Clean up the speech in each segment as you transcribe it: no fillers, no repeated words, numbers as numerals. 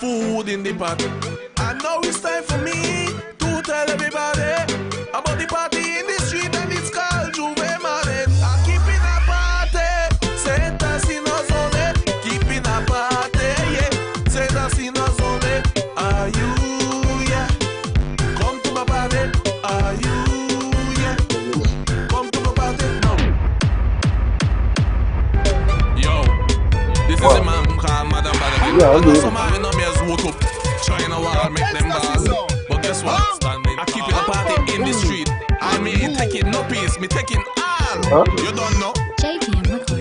food in the pot. And now it's time for me to tell everybody about the party in the street, and it's called Juve Morning. I'm keeping a party, Santa Sinos only. Keeping a party, yeah, Santa Sinos only. Are you, yeah? Come to my party. Are you, yeah? Come to my party now. Yo, this is a man called Madam Badabin. Yeah, I know some man know me as woke up, trying to wall, make them ball. But guess what? I keep it a party in the street. I mean, taking no peace, me taking all. You don't know.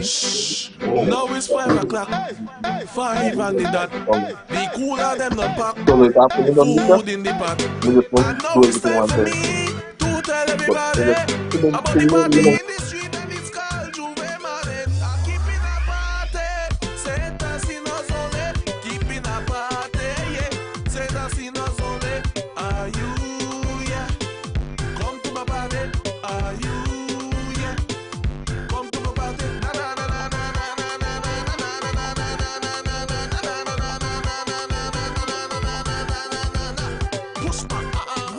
Shh. Now it's 5 o'clock. 5 and the dot. The cooler them not pack. So it's happening on this. Food in the pot. We just want And to now do it's everything time one for time. me to tell But everybody about the party in the street, and it's called Juve Morning. I'm keeping a party, Santa Sinos only. Keeping a party, yeah, Santa Sinos only. Are you, yeah? Come to my party. Are you, yeah? Come to my party. Na na na na na na na na na na na na na na. Push back,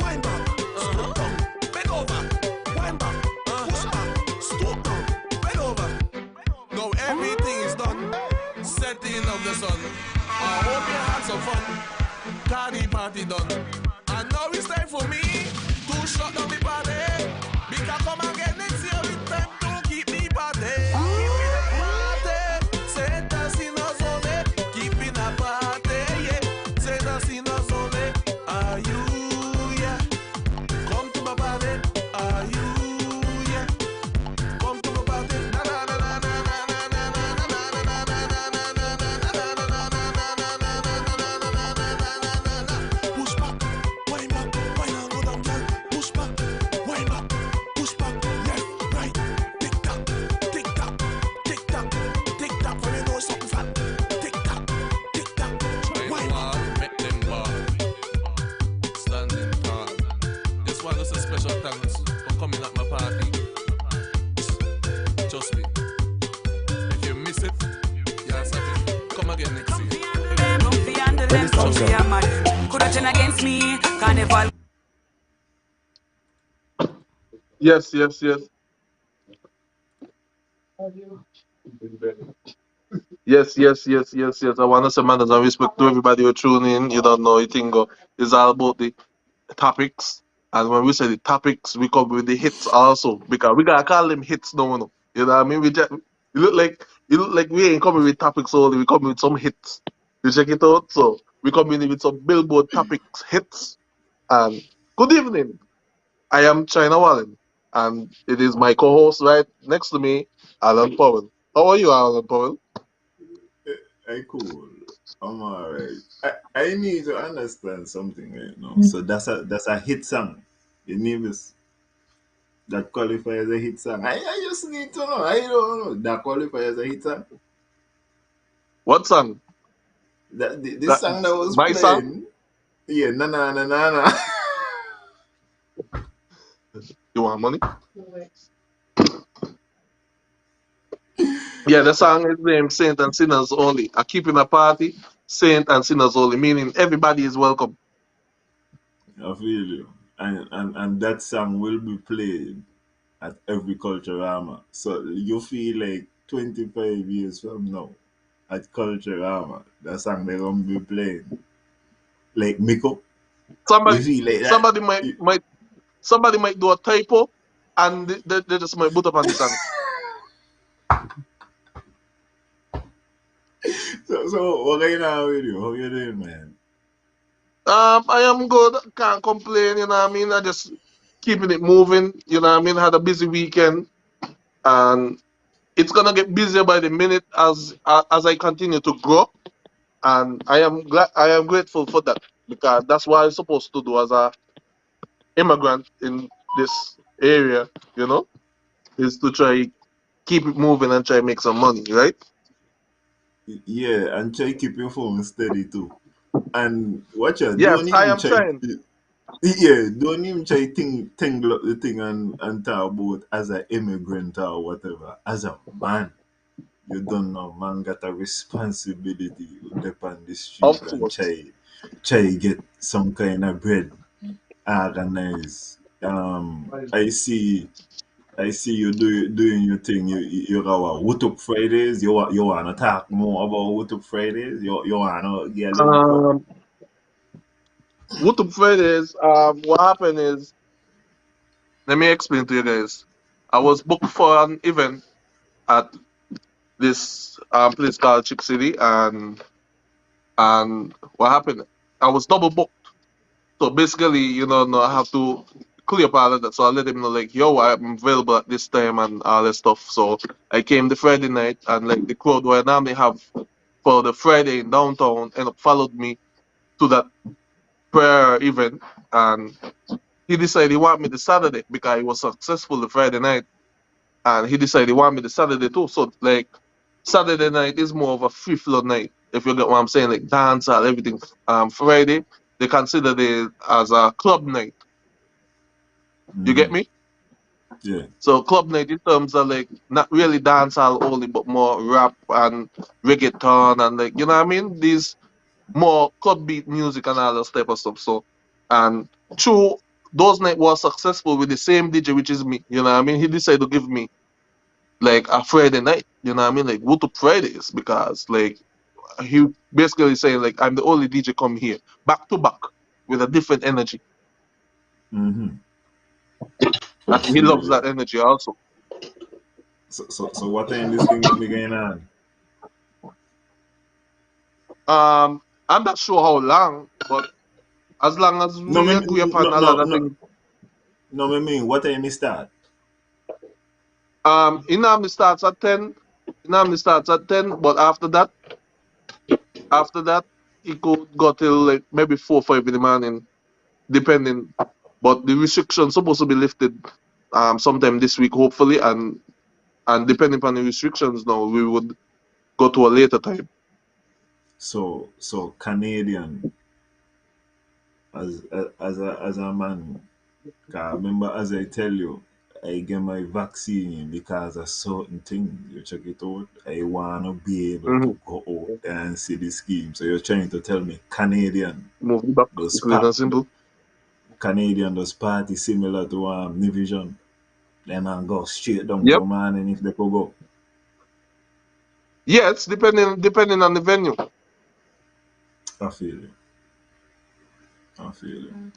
wind back, stop down, bend over, wind back, push back, stop down, bend over. Now everything is done. Setting of the sun. I hope you had some fun. Cardi party done. And now it's time for me to shut down the party. Because come again next year with time to keep the party. Keeping a party, Santa Sinos only. Keeping a party, yeah, Santa Sinos only. Are you, yeah? Come to my party. Are you, yeah? Come to my party. Na na na na na na na na na na na na na. Push back, wind and go down, girl. Push back, wind back, push back, left, right. Tick tock, tick tock, tick tock, tick tock. When you know something fat. Tick tock, wind back. Make them bar. Standing tall. This one is a special thanks for coming at my party. Trust me. If you miss it, you're sorry. Come again next year. yes. Yes. I want to say manners and respect to everybody who tune in. You don't know, it's all about the topics. And when we say the topics, we come with the hits also. Because we gotta call them hits no. You know what I mean? You look like we ain't coming with topics only, we coming with some hits. You check it out. So we coming in with some Billboard topics hits. And good evening. I am China Wallen. And it is my co-host right next to me, Alan Powell. How are you, Alan Powell? Hey, cool. I'm alright. I need to understand something right now. So that's a hit song. Your name is that qualifies as a hit song. I just need to know. I don't know. That qualifies as a hit song. What song? The song that was my playing. song? Yeah, na. You want money? Yeah, the song is named Saint and Sinners Only. I keep in a party, Saint and Sinners Only, meaning everybody is welcome. I feel you. And that song will be played at every Culturama. So you feel like 25 years from now at Culturama, that song they're gonna be playing. Like Miko. Somebody, You feel like that? somebody might do a typo, and they just might put up on the song. So what going on with you? How you doing, man? I am good. Can't complain. You know what I mean? I just keeping it moving. You know what I mean? Had a busy weekend, and it's gonna get busier by the minute as I continue to grow. And I am grateful for that, because that's what I'm supposed to do as a immigrant in this area. You know, is to try keep it moving and try make some money, right? Yeah, and try keep your phone steady too. And watch out, Yes, don't I even am try. trying. Yeah, don't even try tingle up the thing and talk about as an immigrant or whatever. As a man, You don't know, man got a responsibility to step on the street Of and course. try get some kind of bread organized. I see you doing your thing. You got what up Fridays. You wanna talk more about what up Fridays? You wanna get them club? Um, what the Fred is, what happened is, let me explain to you guys. I was booked for an event at this place called Chick City, and what happened? I was double booked. So basically, no, I have to clear up all of that. So I let him know, like, yo, I'm available at this time and all that stuff. So I came the Friday night, and like the crowd where I normally have for the Friday in downtown end up followed me to that prayer event, and he decided he want me the Saturday because he was successful the Friday night, and he decided he want me the Saturday too. So like Saturday night is more of a free flow night, if you get what I'm saying, like dance and everything. Friday they consider it as a club night. You get Mm-hmm. me? Yeah. So club night in terms of like not really dancehall only, but more rap and reggaeton and like you know what I mean. These more club beat music and all that type of stuff. So and true, those night was successful with the same DJ, which is me. You know what I mean? He decided to give me like a Friday night. You know what I mean? Like go to Fridays because like he basically saying like I'm the only DJ come here back to back with a different energy, Mm-hmm. I and he feel loves you. that energy also. So what time this thing will be going on? I'm not sure how long, but as long as No, we agree upon no, a lot no, of no, things. no. Me mean, what time it start? It normally starts at 10. It normally starts at 10, but after that, it could go till like maybe 4 5 in the morning, depending. But the restrictions supposed to be lifted sometime this week, hopefully, and depending upon the restrictions now, we would go to a later time. So Canadian as a man. 'Cause remember, as I tell you, I get my vaccine because of certain things. You check it out. I wanna be able Mm-hmm. to go out there and see the scheme. So you're trying to tell me Canadian Moving back, does plain part and simple. Canadian does party similar to Nivision. Then I go straight down Yep. to man and if they could go. Yes, depending on the venue. I feel you. I feel you.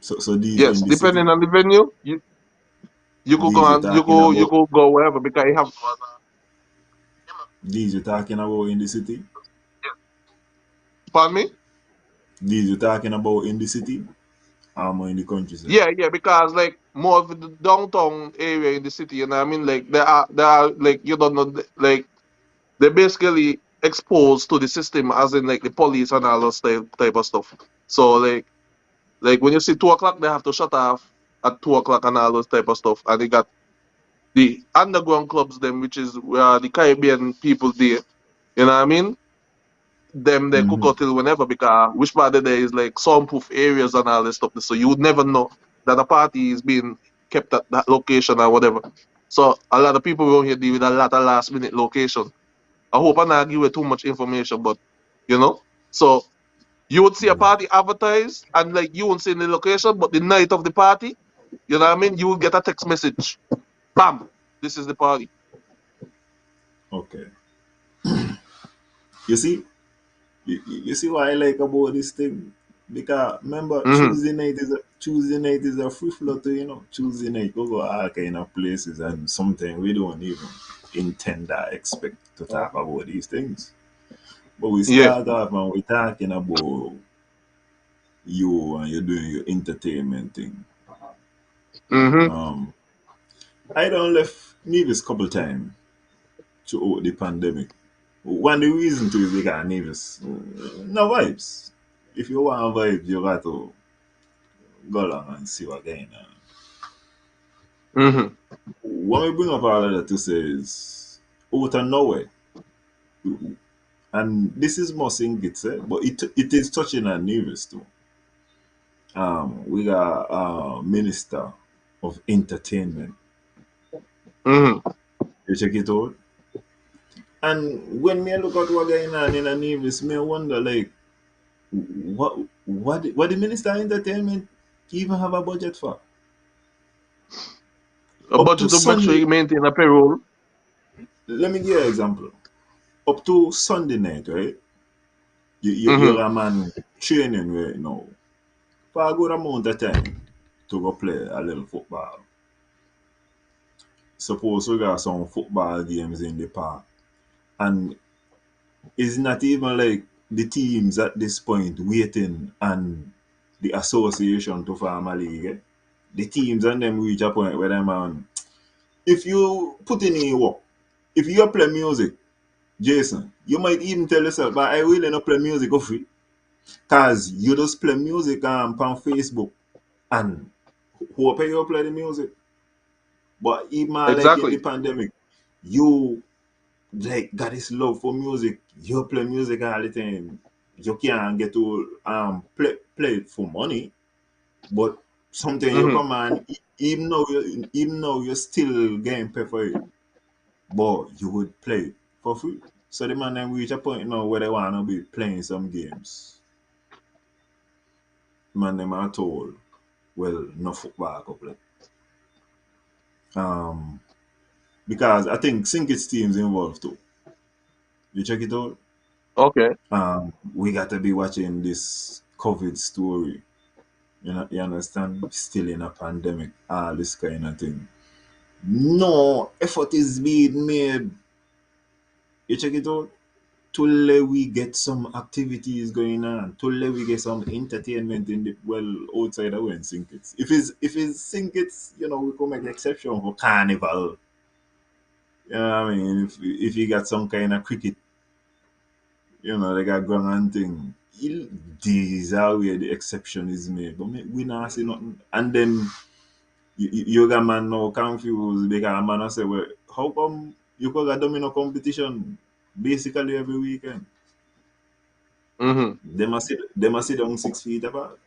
So these Yes, in the city. depending on the venue, you could go These you and talking you about could go wherever because you have. these you talking about in the city. Pardon me? These you talking about in the city. I'm in the countryside. Yeah, because like more of the downtown area in the city, you know what I mean? Like there are like you don't know like they're basically exposed to the system as in like the police and all those type of stuff. So like when you see 2 o'clock they have to shut off at 2 o'clock and all those type of stuff. And they got the underground clubs them which is where the Caribbean people there. You know what I mean? Them they cook Mm-hmm. out till whenever because which part of there is like soundproof areas and all this stuff. So you would never know that a party is being kept at that location or whatever. So a lot of people around here deal with a lot of last minute location. I hope I'm not give you too much information, but you know. So you would see a Yeah. party advertised and like you won't see the location, but the night of the party, you know what I mean? You will get a text message. Bam! This is the party. Okay. You see, you see what I like about this thing? Because remember, Mm-hmm. Tuesday night is a free flow to Tuesday night we go all kind of places and sometimes we don't even intend or expect to talk about these things. But we Yeah. start off and we talking about you and you're doing your entertainment thing. Mm-hmm. Um, I done left Nevis couple times throughout the pandemic. One of the reason to is because Nevis no vibes. If you want vibes, you got to go along and see what going on. Mm-hmm. What we bring up all of that to say is out of nowhere. And this is more singing, but it is touching on Nevis too. We got Minister of Entertainment. Mm-hmm. You check it out. And when me look at what going on in the Nevis, me wonder like what the Minister of Entertainment even have a budget for? A Up to budget to make sure Sunday, you maintain a payroll. let me give you an example. Up to Sunday night, right? You're Mm-hmm. a man training right now for a good amount of time to go play a little football. Suppose we got some football games in the park, and it's not even like the teams at this point waiting and the association to form a league. Eh? The teams and them reach a point where them on. If you put in your work, if you play music, Jason, you might even tell yourself, but I really not play music for free. Cause you just play music on Facebook and who pay you play the music. But even like in the Exactly. pandemic, you like got this love for music. You play music all the time. You can't get to play it for money, but something you Mm-hmm. come on, even though you're still getting paid for it, but you would play it for free. So the man then reach a point now where they wanna be playing some games. Man them are told, well, no football couple. Um because I think Sinkit's team's involved too. You check it out. Okay. We got to be watching this COVID story. You understand? Still in a pandemic, all this kind of thing. No effort is being made. You check it out. To let we get some activities going on, to let we get some entertainment in the outside of when Sinkits. If it's Sinkits, we could make exception for carnival. You know what I mean? If you got some kind of cricket, they got going on thing. These are where the exception is made. But we not see nothing. And then you got man now confused because a man say, well, how come you got a domino competition basically every weekend? Mm-hmm. They must sit down 6 feet apart.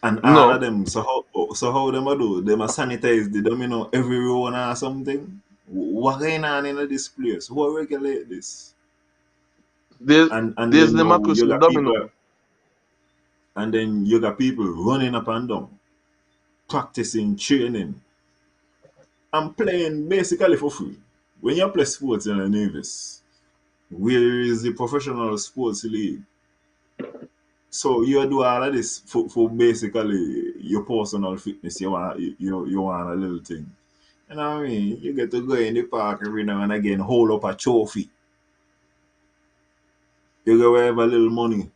And all of No. them, so how them a do? They must sanitize the domino every row or something. What going on in this place? Who regulate this? There's And there's then now democracy you in got domino. people and then you got people running up and down, practicing, training, and playing basically for free. When you play sports in a Nevis, where is the professional sports league? So you do all of this for basically your personal fitness. You want a little thing. You know what I mean? You get to go in the park every now and again, hold up a trophy. You go have a little money,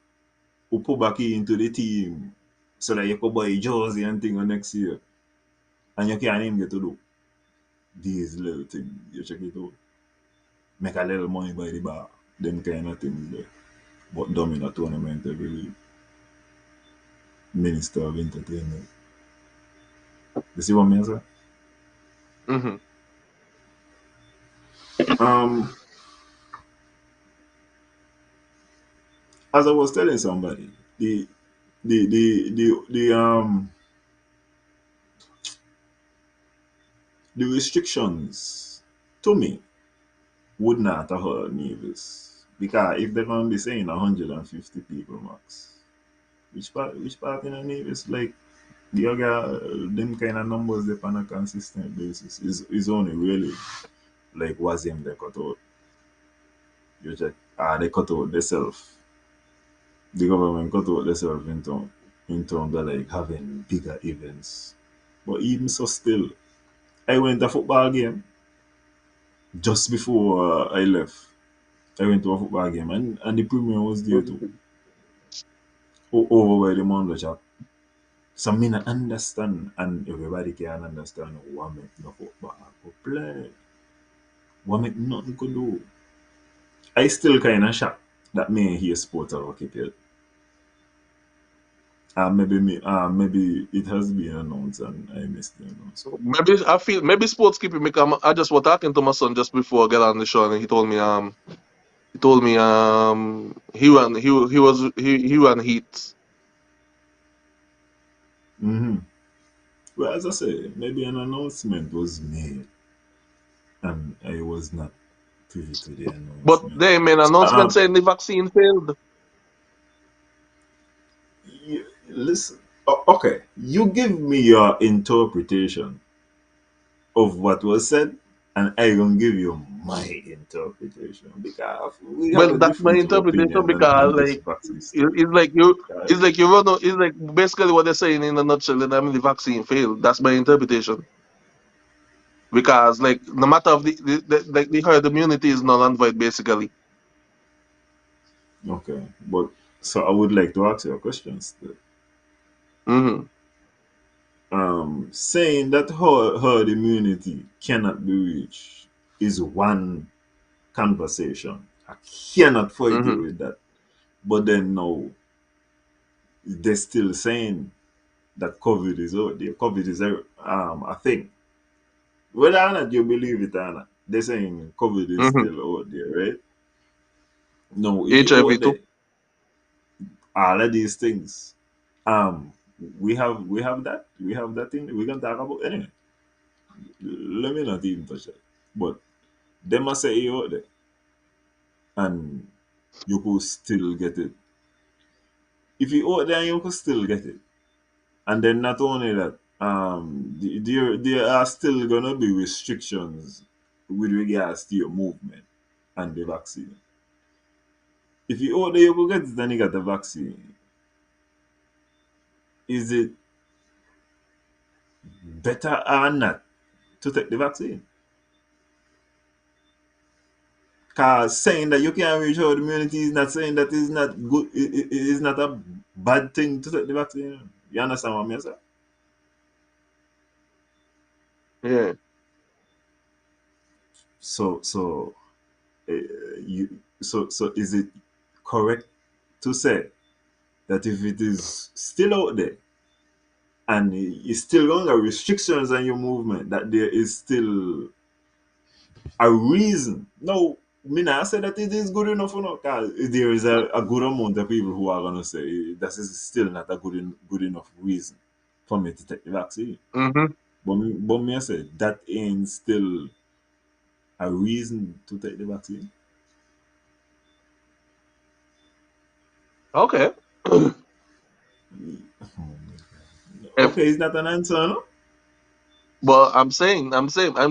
who put back into the team so that you could buy a jersey and thing next year. And you can't even get to do these little things. You check it out. Make a little money by the bar. Them kind of things there. But dumb in a tournament every week. Minister of Entertainment. You see what I mean, sir? Mm-hmm. Um, as I was telling somebody, the restrictions to me would not have hurt Nevis. Because if they're gonna be saying 150 people max, which part in a Nevis like the other them kind of numbers they on a consistent basis is only really like Wazim they cut out. You check they cut out themselves. The government cut out themselves in terms of like having bigger events. But even so still, I went to a football game just before I left. I went to a football game and the premier was there too. Over by the Mondo shop. So me not understand and everybody can understand what make no football go play. What make nothing could do. I still kinda shocked that me hear sports are located. Maybe it has been announced and I missed the announcement. Maybe sports keeping me calm. I just was talking to my son just before I get on the show, and he told me he ran heat. Mm-hmm. Well, as I say, maybe an announcement was made. and I was not privy to the But announcement. they made an announcement saying the vaccine failed. Listen, okay, you give me your interpretation of what was said, and I gonna give you my interpretation because we have Well, a that's my difference of interpretation opinion because on this like vaccine stuff. it's like you Uh, it's like you run it's like basically what they're saying in a nutshell and I mean the vaccine failed. That's my interpretation. Because like no matter of like the herd immunity is null and void basically. okay, but so I would like to ask you a question still. Hmm. Saying that herd immunity cannot be reached is one conversation. I cannot fight you Hmm. with that. But then now they're still saying that COVID is out there. COVID is a thing. Whether or not you believe it or not, they're saying COVID is Hmm. still out there, right? No, if you HIV out too. there, all of these things, um, we have that thing we can talk about anyway. Let me not even touch that. But they must say you out there, and you could still get it. If you out there, you could still get it. And then not only that, there are still gonna be restrictions with regards to your movement and the vaccine. If you order you go get it and you got the vaccine, is it better or not to take the vaccine? Cause saying that you can't reach herd immunity is not saying that it's not good. It is not a bad thing to take the vaccine. You understand what I'm saying? Yeah. So so is it correct to say that if it is still out there and it's still under restrictions on your movement, that there is still a reason? No, me not say that it is good enough or not. 'Cause there is a good amount of people who are gonna say that is still not a good enough reason for me to take the vaccine. Hmm. But me I say that ain't still a reason to take the vaccine. Okay. If Okay, is that an answer, no? well I'm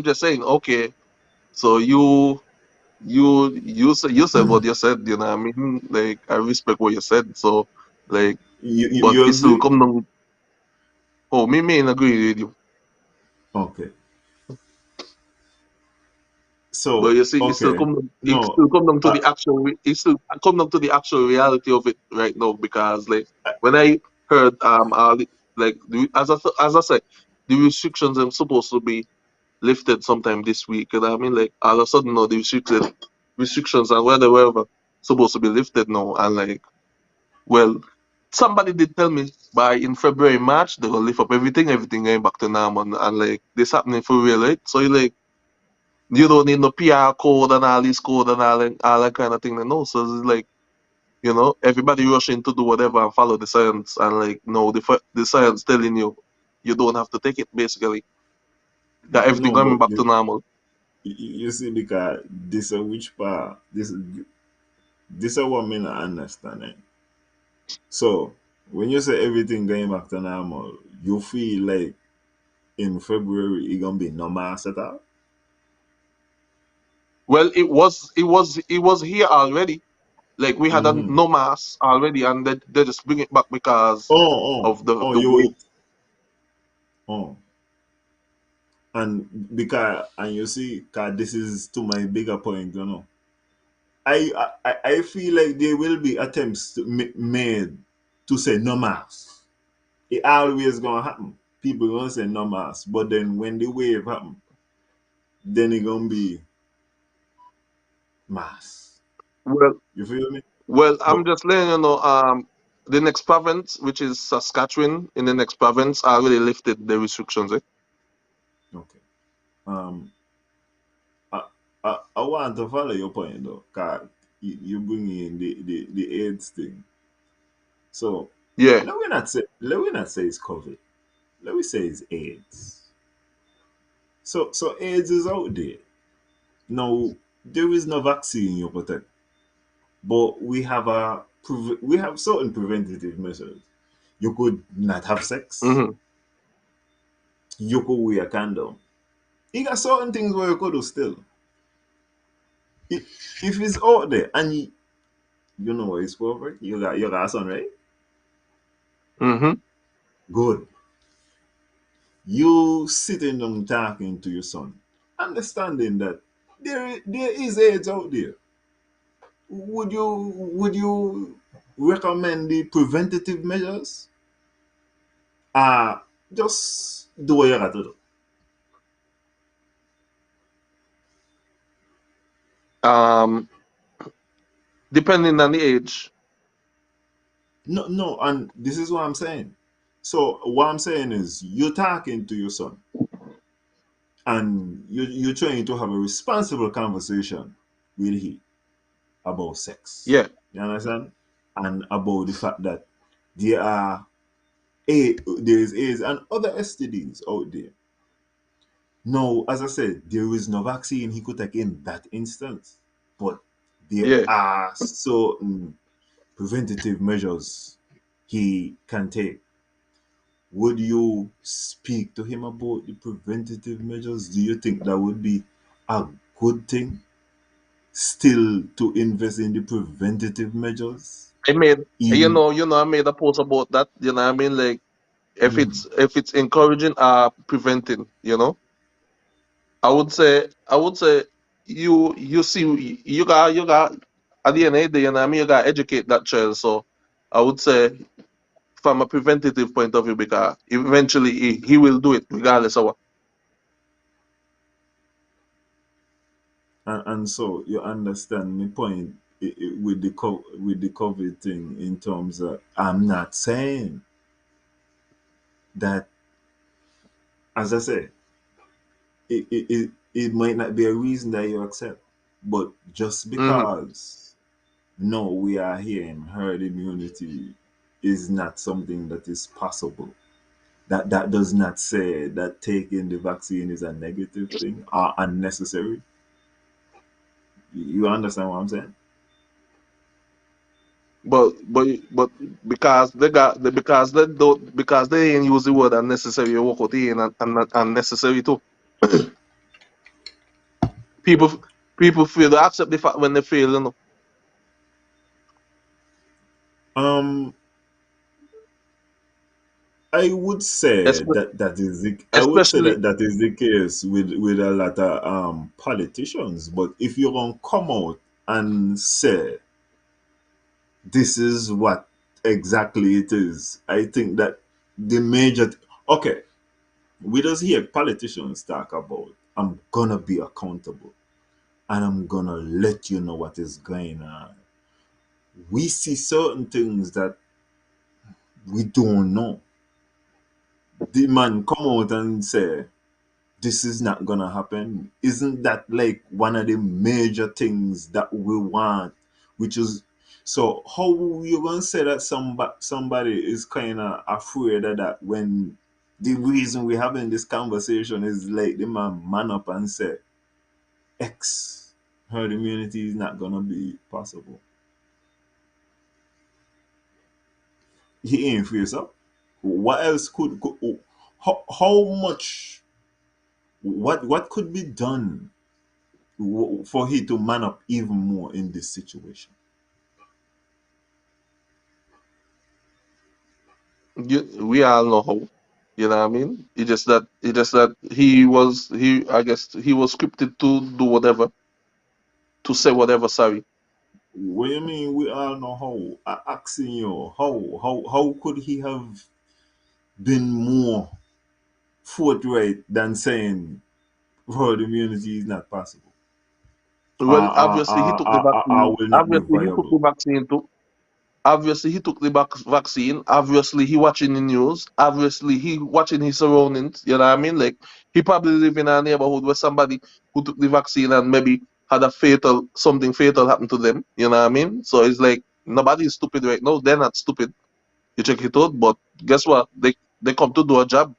just saying, okay, so you said what you said, you know what I mean? Like I respect what you said. So like but You it still agree? come down. Oh, me may agree with you. Okay. But So you see, okay. it No, still come down to uh, the actual, it still come down to the actual reality of it right now. Because like when I heard all like as I said, the restrictions are supposed to be lifted sometime this week. And I mean, like all of a sudden, no, the restrictions and whatever supposed to be lifted now. And like, well, somebody did tell me by in February, March they will lift up everything going back to normal. And like this happening for real, right? So you like. You don't need no PR code and all this code and all that kind of thing. No, so it's like everybody rushing to do whatever and follow the science and like no, the science telling you you don't have to take it basically. That everything no, going but back to normal. you see, because this is which part this is what me not understanding. So when you say everything going back to normal, you feel like in February it gonna be no mass at all? Well, it was here already. Like we had a Mm-hmm. no mass already, and they just bring it back because of Oh, the weight. oh, and because and you see, cause this is to my bigger point, you know. I feel like there will be attempts made to say no mass. It always gonna happen. People gonna say no mass, but then when the wave happen, then it gonna be mass. Well, You feel me? well, I'm But just letting you know. The next province, which is Saskatchewan, in the next province, already lifted the restrictions. Eh? okay. Um, I, I want to follow your point though, cause you bring in the AIDS thing. So Yeah. let we not say it's COVID. Let me say it's AIDS. So AIDS is out there. Now, there is no vaccine you protect, but we have certain preventative measures. You could not have sex. Mm-hmm. You could wear a condom. You got certain things where you could do still. If it's out there and you know what it's for, you got a son, right? Mm-hmm. Good. You sitting down talking to your son, understanding that there is AIDS out there. Would you recommend the preventative measures? Just do what you got to do. Um, depending on the age. No, no, and this is what I'm saying. So what I'm saying is you're talking to your son and you're trying to have a responsible conversation with him about sex. Yeah, You understand? And about the fact that there are there is AIDS and other STDs out there. No, as I said, there is no vaccine he could take in that instance. But there yeah. are certain preventative measures he can take. Would you speak to him about the preventative measures? Do you think that would be a good thing still to invest in the preventative measures? I made, In I made a post about that. You know what I mean? Like, Mhm. if it's encouraging or preventing, I would say you see you got at the end of the day, you know what I mean, you gotta educate that child. So I would say from a preventative point of view, because eventually he will do it regardless of what. And so you understand my point with with the COVID thing in terms of I'm not saying that, as I say, it might not be a reason that you accept, but just Hmm. because no, we are here in herd immunity is not something that is possible. That does not say that taking the vaccine is a negative thing or unnecessary. You understand what I'm saying? But because they ain't use the word unnecessary, you walk out here and unnecessary too. People people feel to accept the fact when they fail, Um, I would say Espe- I would say especially. that that is the case with a lot of politicians. But if you don't come out and say this is what exactly it is, I think that the major okay, we just hear politicians talk about I'm gonna be accountable and I'm gonna let you know what is going on. We see certain things that we don't know. The man come out and say this is not gonna happen. Isn't that like one of the major things that we want? Which is so how you gonna say that somebody is kind of afraid of that when the reason we're having this conversation is like the man up and say X herd immunity is not gonna be possible. He ain't for yourself. What else could how much what could be done for he to man up even more in this situation? We all know how. You know what I mean? It just that he I guess he was scripted to do whatever, to say whatever. Sorry. What do you mean we all know how? I asking you, how could he have been more forthright than saying herd immunity is not possible? Well, obviously he took the vaccine. Will not be Obviously he took viable. the vaccine too. Obviously he took the vaccine. Obviously he watching the news. Obviously he watching his surroundings. You know what I mean? Like he probably live in a neighborhood where somebody who took the vaccine and maybe had something fatal happen to them. You know what I mean? So it's like nobody is stupid right now. They're not stupid. You check it out. But guess what? They come to do a job.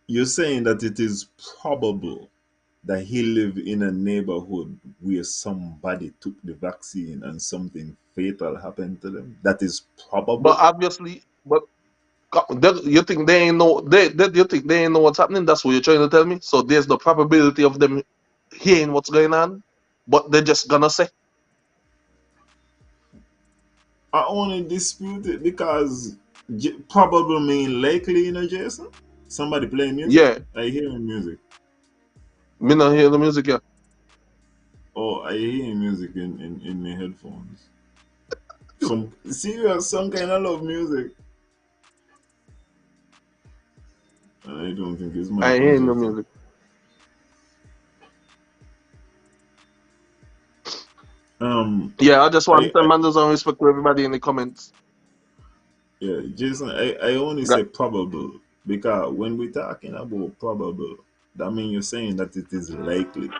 You're saying that it is probable. that he lived in a neighborhood where somebody took the vaccine and something fatal happened to them? That is But probable. obviously, you think they ain't know you think they ain't know what's happening? That's what you're trying to tell me. So there's the probability of them hearing what's going on, but they're just gonna say, I only dispute it because probable mean likely, Jason. Somebody playing music. yeah, I hearing music. me not hear the music, yeah. Oh, I hearing music in my headphones. Some serious, some kind of love music. I don't think it's my I ain't hearing the computer. music. Um, Yeah, I just want to I send manners and respect to everybody in the comments. Yeah, Jason, I only Got, say probable because when we're talking about probable, that means you're saying that it is likely.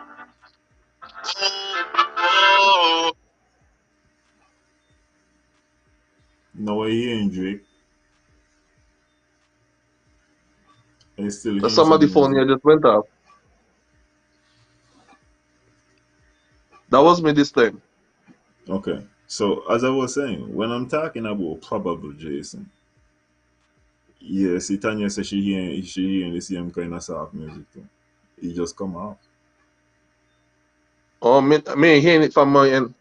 Now I hearing Drake, I still hearing some somebody phone music. here just went off. That was me this time. Okay, so as I was saying, when I'm talking about probable, Jason, yes, Tanya says she hearing the same kind of soft music too. It just come out. Oh, me ain't hearing it from my end.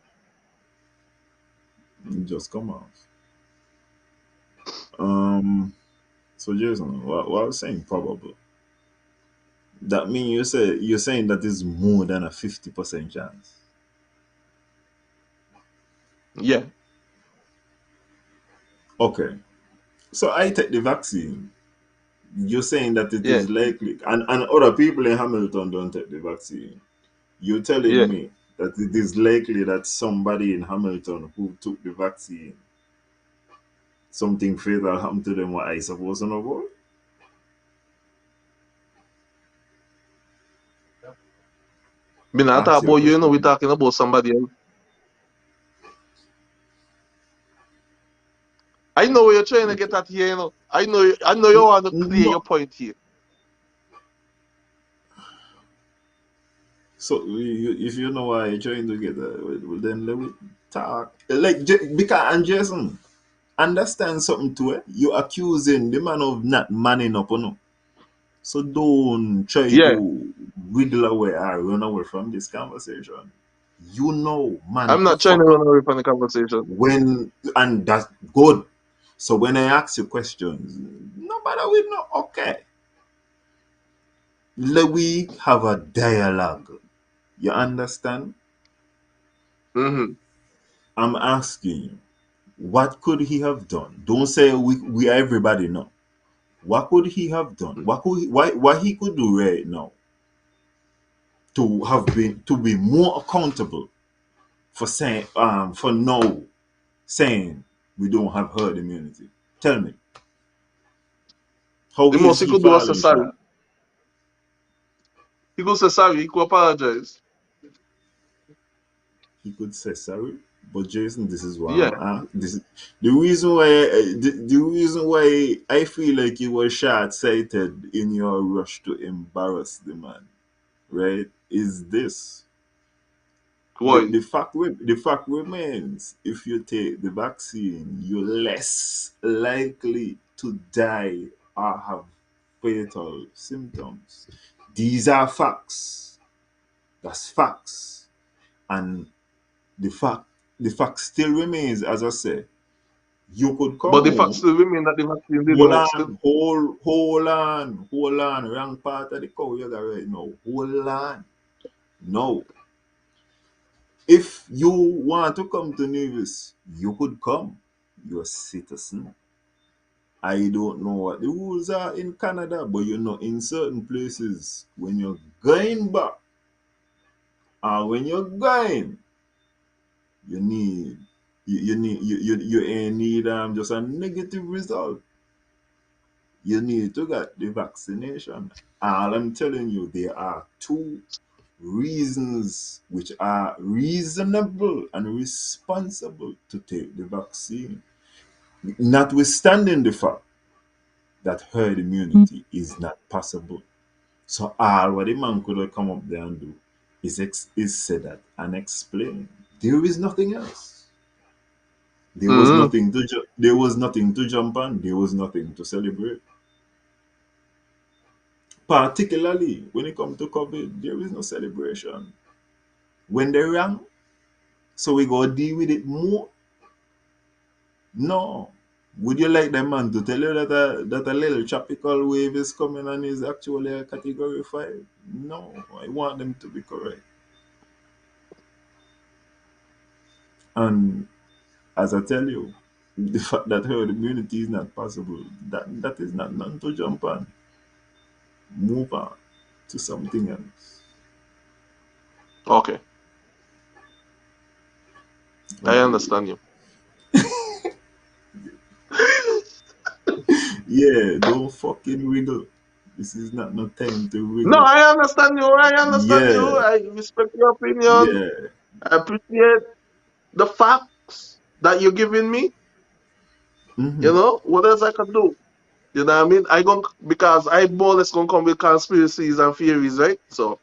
It just come out. Um, so Jason, what I was saying probable. That means you're saying that is more than a 50% chance. Yeah, Okay. So I take the vaccine. You're saying that it yeah, is likely, and other people in Hamilton don't take the vaccine. You're telling yeah. me that it is likely that somebody in Hamilton who took the vaccine, something fatal happened to them, what I supposed to know about? Me not Ask talk your about you, you know, we question. talking about somebody else. I know where you're trying to Okay. get at here, you know. I know you want to clear your No. point here. So if you know why you're trying to get that, well, then let me talk. Like, because, and Jason, understand something to it. You're accusing the man of not manning up, no? So don't try Yeah, to wiggle away or run away from this conversation. You know, man, I'm to not trying to fuck run up away from the conversation. when, and that's good. So when I ask you questions, no matter with no, okay. Let we have a dialogue. You understand? Mm-hmm. I'm asking you, what could he have done? Don't say we everybody know. What could he have done? What he could do right now to be more accountable for saying for now saying we don't have herd immunity. Tell me, how The most is he he could do was say falling sorry. short? He could say sorry, he could apologize. He could say sorry, but Jason, this is why Yeah. this is the reason why the reason why I feel like you were short sighted in your rush to embarrass the man, right? Is this Why? the fact remains, if you take the vaccine you're less likely to die or have fatal symptoms. These are facts. That's facts. And the fact the fact still remains, as I say, you could come But the fact home. still remain that the vaccine didn't work still. Hold on, wrong part of the cow you got right now. Hold on. No, if you want to come to Nevis, you could come. You're a citizen. I don't know what the rules are in Canada, but you know, in certain places, when you're going back, or when you're going, you need you ain't need just a negative result. You need to get the vaccination. All I'm telling you, there are two reasons which are reasonable and responsible to take the vaccine, notwithstanding the fact that herd immunity is not possible. So all what the man could have come up there and do is say that and explain. There is nothing else. Mm-hmm. There was nothing to jump on. There was nothing to celebrate. Particularly when it comes to COVID, there is no celebration. When they rang, so we go deal with it more. No. Would you like the man to tell you that a little tropical wave is coming and is actually a category 5? No. I want them to be correct. And as I tell you, the fact that herd immunity is not possible, that is not nothing to jump on. Move on to something else. Okay, I Okay. understand you. Yeah, don't fucking wiggle. This is not no time to No, wiggle. I understand you. I understand you. Yeah, I respect your opinion. yeah. I appreciate the facts that you're giving me. Mm-hmm. What else I can do? You know what I mean? Because I more or less gonna come with conspiracies and theories, right? So,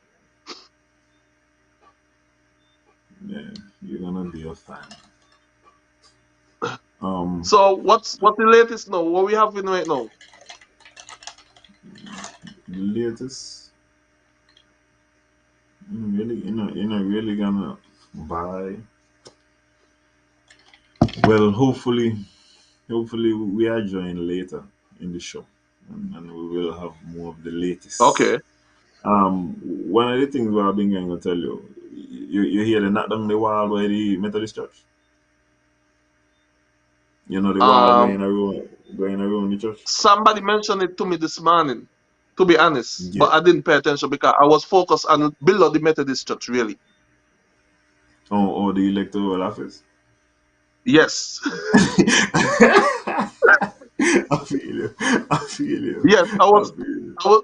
Yeah, you're gonna be a fan. Um, what's the latest now? What we having right now? the latest, really, you're not really gonna buy. Well, hopefully we are joined later in the show, and we will have more of the latest. Okay. One of the things what I've been going to tell you, you hear the knock down the wall by the Methodist Church. You know the wall Um, going around the church. Somebody mentioned it to me this morning. To be honest, Yeah. but I didn't pay attention because I was focused on below the Methodist Church. Really. Or the electoral office. Yes. I feel you. I feel you. Yes. I feel you. I was.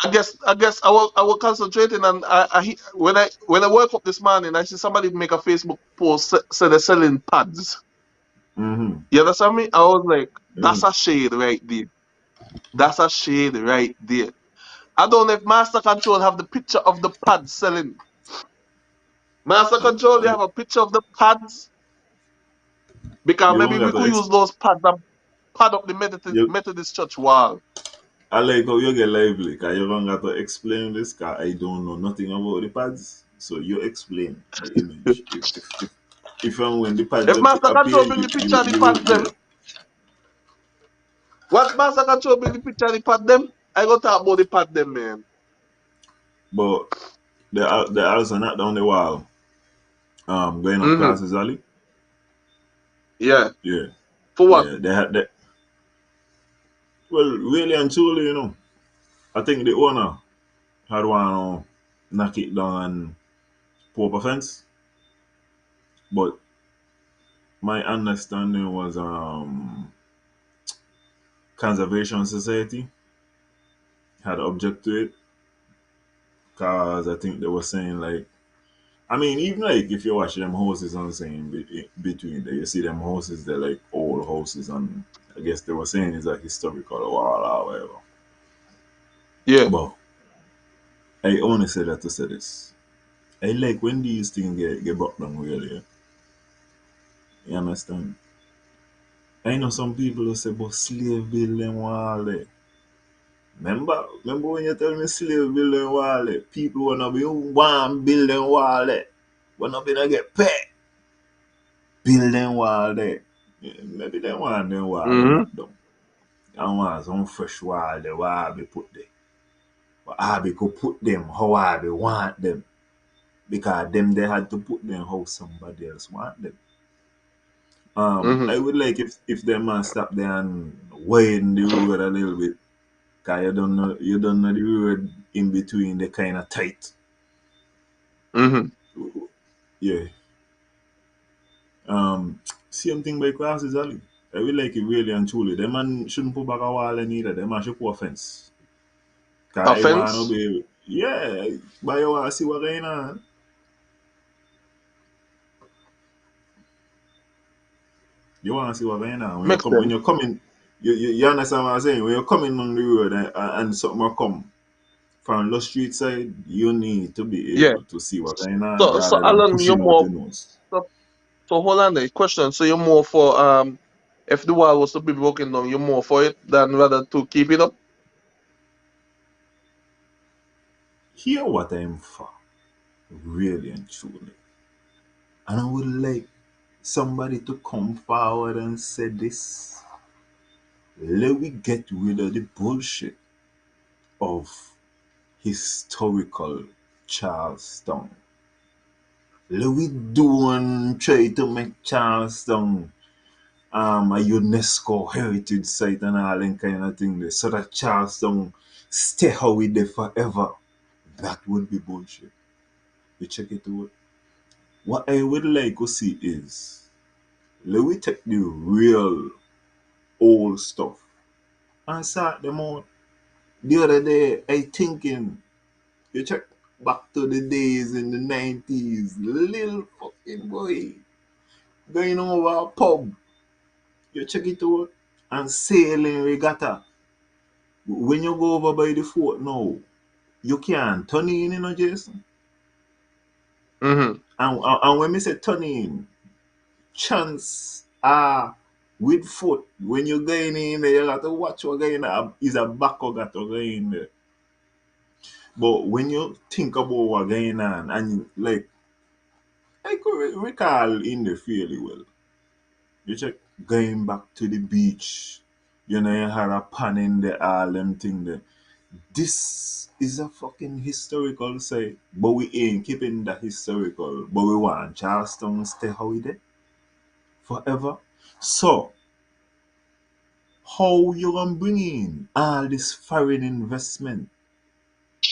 I guess I was concentrating and when I woke up this morning, I see somebody make a Facebook post say they're selling pads. Mm-hmm. You understand me? I was like, that's Mm. a shade right there. That's a shade right there. I don't know if Master Control have the picture of the pads selling. Master Control, you have a picture of the pads? Because You maybe don't we got to could use those pads and pad up the you, Methodist church wall. I like how you get lively because you don't got to explain this because I don't know nothing about the pads. So you explain the image. If and when the pads If Master appear, Control bring the picture of the you will pads play. them, what Master Control bring the picture of the pad them, I go talk about the pad them, man. But they're also not down the wall. Going up Mm-hmm. classes alley. Yeah. Yeah, For what? yeah. They had that. Well, really and truly, I think the owner had one knock it down and put up a fence. But my understanding was conservation society had object to it because I think they were saying like I mean even like if you watch them houses on saying between there you see them houses they're like old houses and I guess they were saying it's a historical wall or whatever. Yeah. But I only say that to say this. I like when these things get brought down really. You understand? I know some people who say but slave building wall there. Remember when you tell me slave building wall there? People wanna be one building wall there. Wanna be to get paid. Building wall there. Yeah, maybe they want them wall they Mm-hmm. knock down. And want some fresh wall there where I be put there. But I be could put them how I be want them. Because them they had to put them how somebody else want them. Mm-hmm. I would like if them man stop there and widen the road a little bit. Cause you don't know the road in between the kind of tight. Mm-hmm. Yeah. Same thing by crosses alley. I would like it really and truly. Them man shouldn't put back a wall neither. Them man should put a fence. Cause I wanna Offense? be yeah, but you wanna see what going on. You wanna see what going on. Makes When sense. you're coming you understand what I'm saying? When you're coming on the road and something will come from the street side, you need to be Yeah. able to see what's going on So rather than Alan, you're pushing out more your nose. so, so hold on there. Question. So you're more for if the wall was to be broken down, you're more for it than rather to keep it up? Hear what I'm for, really and truly. And I would like somebody to come forward and say this. Let we get rid of the bullshit of historical Charleston. Let we do and try to make Charleston a UNESCO heritage site and all that kind of thing there, so that Charleston stay how it there forever. That would be bullshit. You check it out. What I would like to see is let we take the real old stuff and sort them out. The other day I thinking, you check back to the days in the 90s, little fucking boy going over a pub. You check it out and sailing regatta. When you go over by the fort now, you can't turn in, you know, Jason. Mm-hmm. And when me say turn in, chance with foot. When you're going in there, you got to watch what going on. Is a back or got to go in there. But when you think about what going on, and like I could recall in there fairly well. You check going back to the beach. You know, you had a pan in the all them thing there. This is a fucking historical site, but we ain't keeping that historical. But we want Charleston stay how it is forever. So, how you gonna bring in all this foreign investment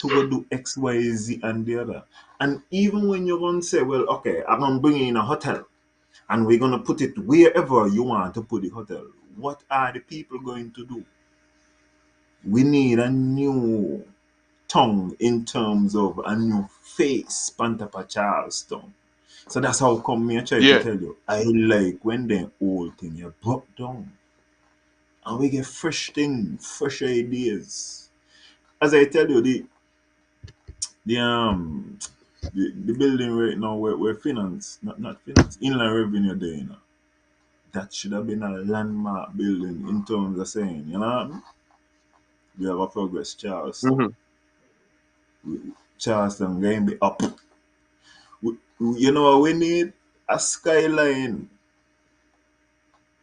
to go do X, Y, Z, and the other? And even when you're gonna say, well, okay, I'm gonna bring in a hotel and we're gonna put it wherever you want to put the hotel, what are the people going to do? We need a new tongue in terms of a new face, Pantapa Charleston. So that's how come me I try to Yeah. tell you. I like when the old thing you broke down and we get fresh things, fresh ideas. As I tell you, the um the building right now where finance, not finance, inland revenue there, you know. That should have been a landmark building in terms of saying, you know what I mean? We have a progress Charleston. Mm-hmm. Charleston going to be up. You know we need a skyline.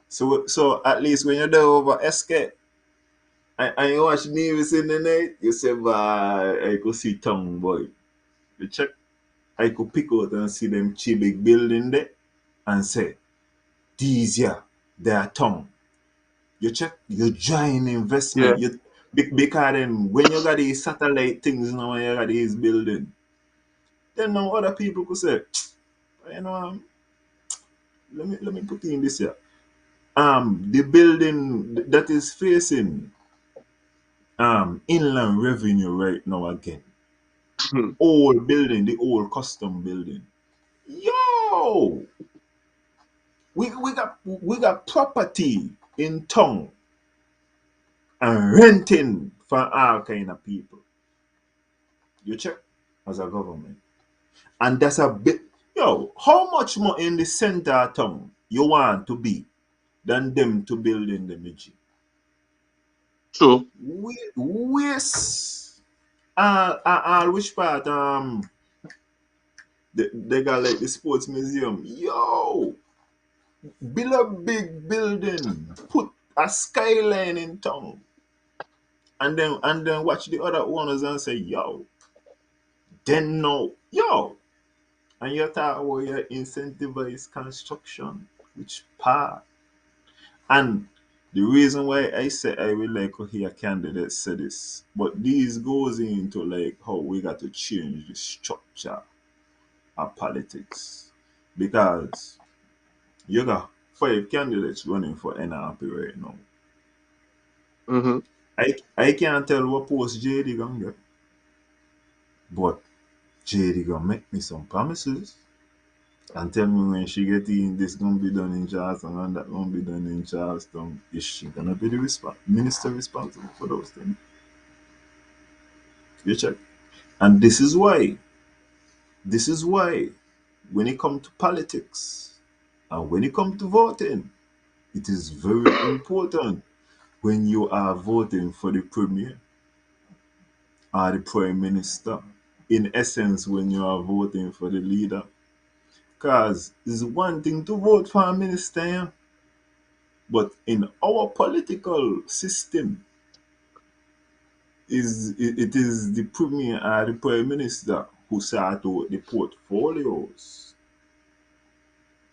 So at least when you're there over SK and you watch Nevis in the night, you say, bah, I could see tongue boy. You check, I could pick out and see them big building there and say, these here, they are tongue. You check, you join Yeah. investment. Because then when you got these satellite things now and you got these building, then now other people could say, you know, let me put in this here. The building that is facing inland revenue right now again. Mhm. Old building, the old custom building. Yo, we got property in town and renting for all kind of people. You check as a government, and that's a bit. Yo, how much more in the center of town you want to be than them to build in the midget? True. West. Which part? They got like the sports museum. Yo, build a big building, put a skyline in town, and then watch the other owners and say, yo, then no, yo, and you talk about your incentivized construction, which part? And the reason why I say I would like to hear candidates say this, but this goes into like how we got to change the structure of politics. Because you got 5 candidates running for NRP right now. Mm-hmm. I can't tell what post JD gonna get, but JD gonna make me some promises and tell me when she get in this gonna be done in Charleston and that gonna be done in Charleston. Is she gonna be the minister responsible for those things? You check. And this is why, when it comes to politics and when it comes to voting, it is very important when you are voting for the premier or the prime minister. In essence, when you are voting for the leader. Because it's one thing to vote for a minister, yeah, but in our political system, it is the premier or the prime minister who sort out the portfolios.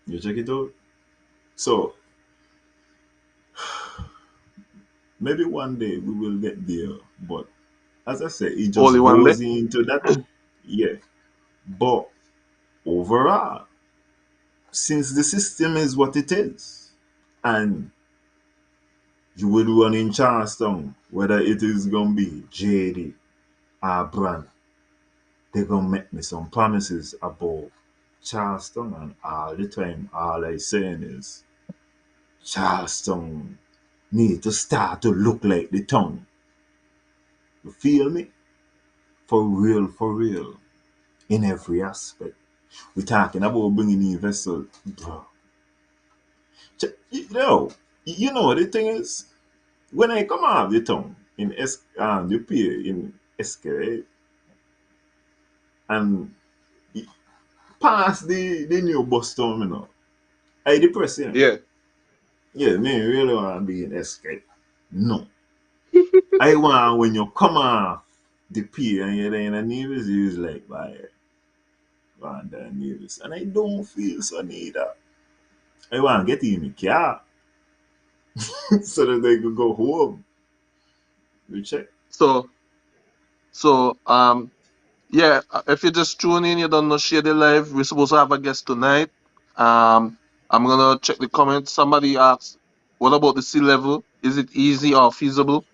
You check it out. So maybe one day we will get there, but as I said, it just Only one day. goes into that. Yeah. But overall, since the system is what it is, and you will run in Charleston, whether it is gonna be JD or Brand, they're gonna make me some promises about Charleston, and all the time all I saying is Charleston need to start to look like the town. You feel me? For real, in every aspect. We're talking about bringing in vessel, bro. You know the thing is, when I come out of the town in the pier in SK, right, and past the new bus terminal, I depressed, yeah. Yeah. Yeah, me really want to be in SK. No. I want when you come off the pier and you're in a Nevis, you like, bye, Nevis. And I don't feel so neither. I want to get in the car so that they could go home. We check. So yeah, if you just tune in, you don't know Shady Live. We're supposed to have a guest tonight. I'm gonna check the comments. Somebody asked, "What about the sea level? Is it easy or feasible?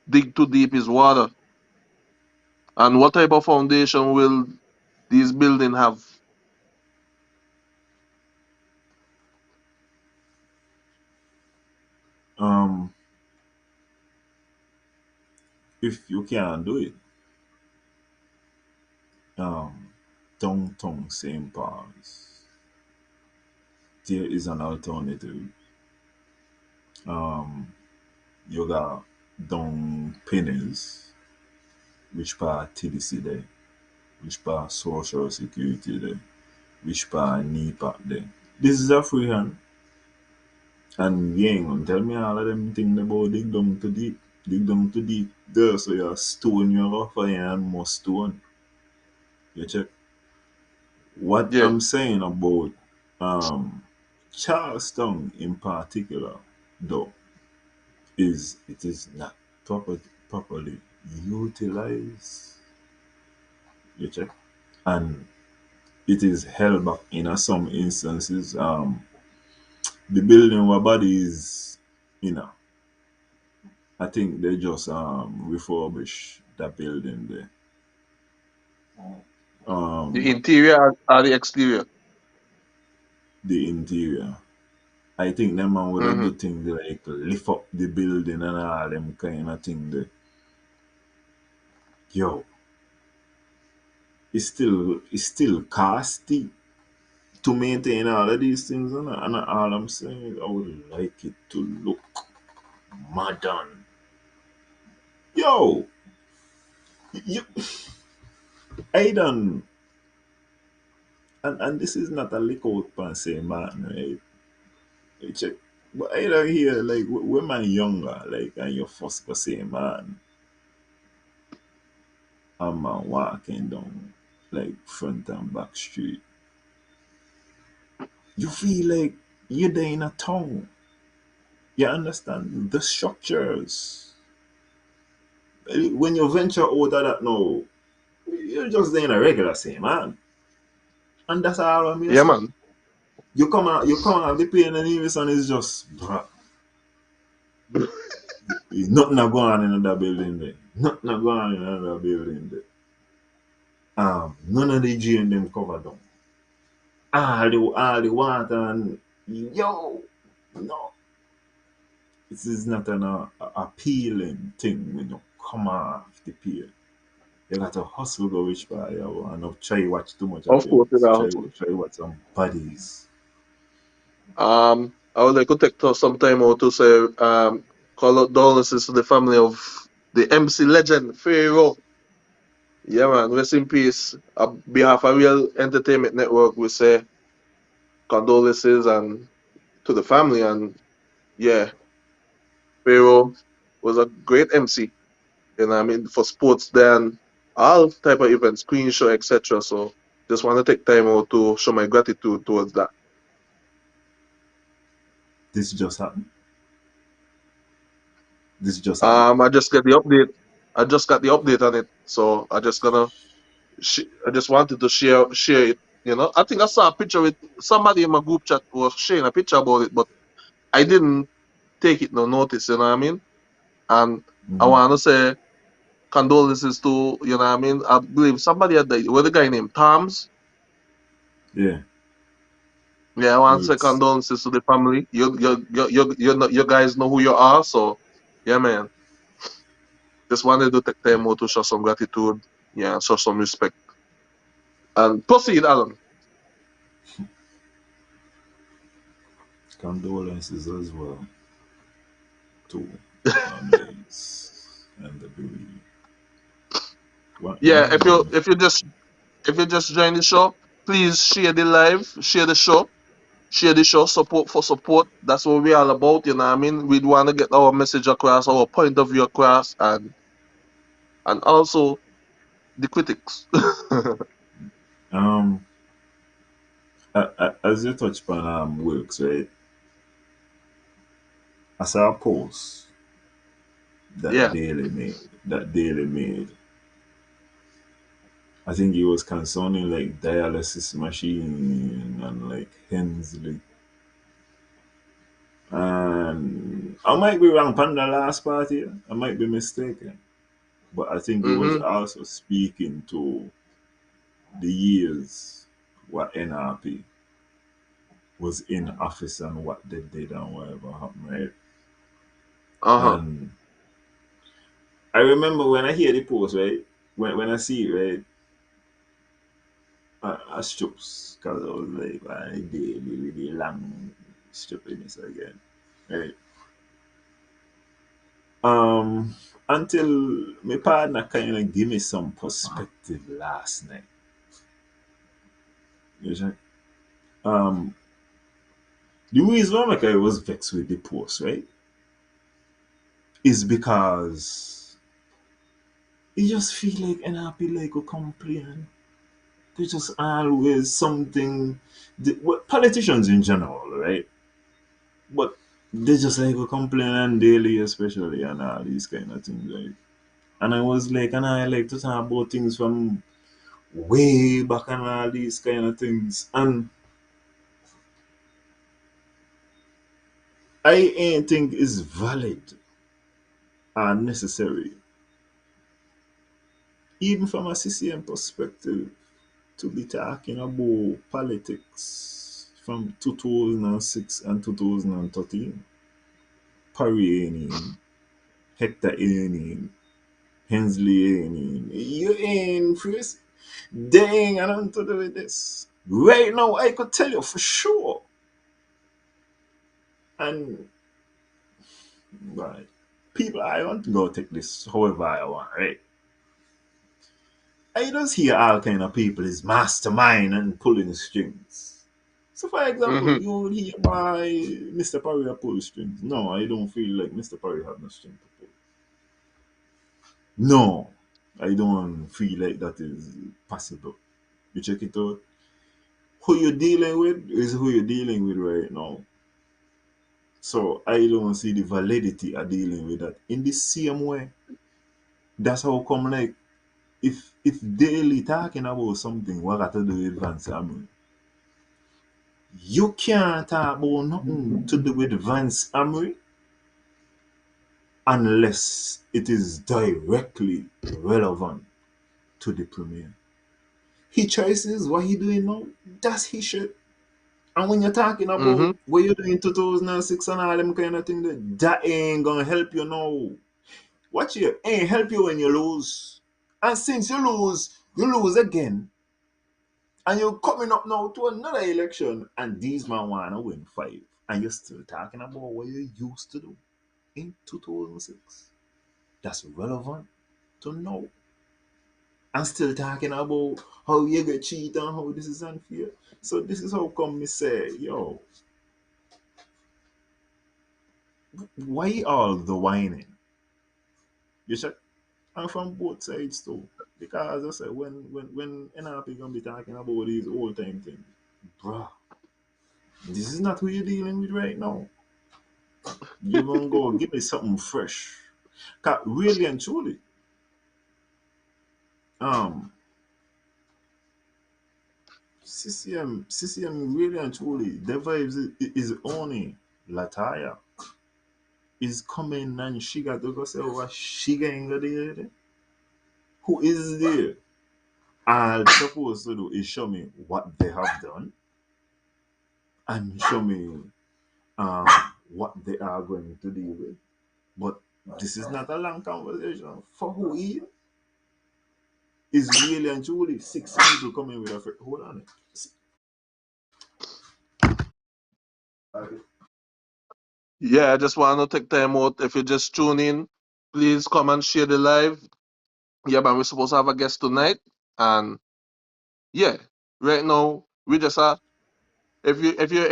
Dig too deep is water. And what type of foundation will these buildings have?" Um, if you can't do it, um, tongue same pause. There is an alternative. Um, you got down pennies, which part TDC there, which part social security there, which part NEPA there. This is a free hand. And you ain't gonna tell me all of them things about dig down too deep. Dig down too deep. There, so you stone your rougher and more stone. You check. What Yeah. I'm saying about um Charlestown in particular, though, is it is not properly utilized. You check. And it is held back in some instances. The building where body is, you know, I think they just refurbish that building there. The Um, interior or the exterior? the interior. I think them man would have Mm-hmm. do things like lift up the building and all them kind of thing there. Yo, it's still costly to maintain all of these things, and all I'm saying is I would like it to look modern. Yo, you, I done, and this is not a lick out pan say man, right? You check. But I don't hear like when man younger, like and you first go say, man, I'm walking down like front and back street. You feel like you're there in a town. You understand the structures. When you venture out of that now, you're just there in a regular say, man. And that's all I mean. Yeah, Say. man. You come out the pain and even son is just bruh. Nothing a go on in that building there. Nothing a go on in another building there. None of the drain them cover down. All the water and yo, no, this is not an appealing thing when you come off the pier. You got to hustle go which part, yeah, and not try watch too much of Of course, things. yeah. Try watch some bodies. I would like to take some time out to say, condolences to the family of the MC legend, Pharaoh. Yeah, man, rest in peace. On behalf of Real Entertainment Network, we say condolences and to the family. And yeah, Pharaoh was a great MC, you know what I mean, for sports then, all type of events, Queen Show, etc. So just want to take time out to show my gratitude towards that. This just happened. This just happened. I just get the update. I just got the update on it, so I just wanted to share it. You know, I think I saw a picture with somebody in my group chat was sharing a picture about it, but I didn't take it no notice. You know what I mean? And I Mm-hmm. want to say condolences to, you know what I mean. I believe somebody had the what the guy named Tom's. Yeah. Yeah, I want to say It's condolences to the family. You guys know who you are, so yeah, man. Just wanted to take time out to show some gratitude, yeah, show some respect, and proceed, Alan. condolences as well to the families and the bereaved. One Yeah, of them. if you just join the show, please share the live, share the show, support for support. That's what we're all about, you know what I mean? We want to get our message across, our point of view across, and also the critics. Um, as you touch upon works, right? I saw a post that Yeah. Daily made. That Daily made. I think he was concerning like dialysis machine and like Hensley. And I might be wrong on the last part here. I might be mistaken. But I think he was Mm-hmm. also speaking to the years what NRP was in office and what they did and whatever happened, right? Uh-huh. And I remember when I hear the post, right? When I see it, right? I strips because I was like, I did really long stupidness again, right? Um, until my partner kind of give me some perspective last night. You know? Um, the reason why I was vexed with the post, right, is because you just feel like NRP like a complain. There's just always something. Politicians in general, right? But they just like a complain and daily, especially, and all these kind of things, right? And I was like, and I like to talk about things from way back and all these kind of things. And I ain't think is valid and necessary, even from a CCM perspective, to be talking about politics from 2006 and 2013. Parry ain't in, Hector ain't in, Hensley ain't in. You ain't first. They ain't got nothing to do with this. Right now, I could tell you for sure. And right, people, I want to go take this however I want, right? I just hear all kind of people is mastermind and pulling strings. So, for example, Mm-hmm. you would hear by Mr. Perry pull strings. No, I don't feel like Mr. Perry have no string to pull. No, I don't feel like that is possible. You check it out. Who you're dealing with is who you're dealing with right now. So I don't see the validity of dealing with that. In the same way, that's how come like if daily talking about something what got to do with Vance Amory, you can't talk about nothing to do with Vance Amory unless it is directly relevant to the premier. He choices what he doing now, that's his shit. And when you're talking about Mm-hmm. what you doing in 2006 and all them kind of thing, that ain't gonna help you now. Watch you, ain't help you when you lose. And since you lose again. And you're coming up now to another election, and these man wanna win 5. And you're still talking about what you used to do in 2006. That's relevant to know. And still talking about how you get cheated and how this is unfair. So this is how come me say, yo, why all the whining? You check? And from both sides too. Because as I said, when NRP gonna be talking about these old time things, bruh, this is not who you're dealing with right now. You're gonna go give me something fresh. 'Cause really and truly, um, CCM really and truly, the vibes is only Lataya is coming and she got to go say what she getting there. Who is there? All supposed to do is show me what they have done and show me um what they are going to deal with. But this is not a long conversation. For who he is really and truly 6 people coming with a hold on. Yeah, I just want to take time out. If you just tune in, please come and share the live. Yeah, man, we're supposed to have a guest tonight. And yeah, right now, we just if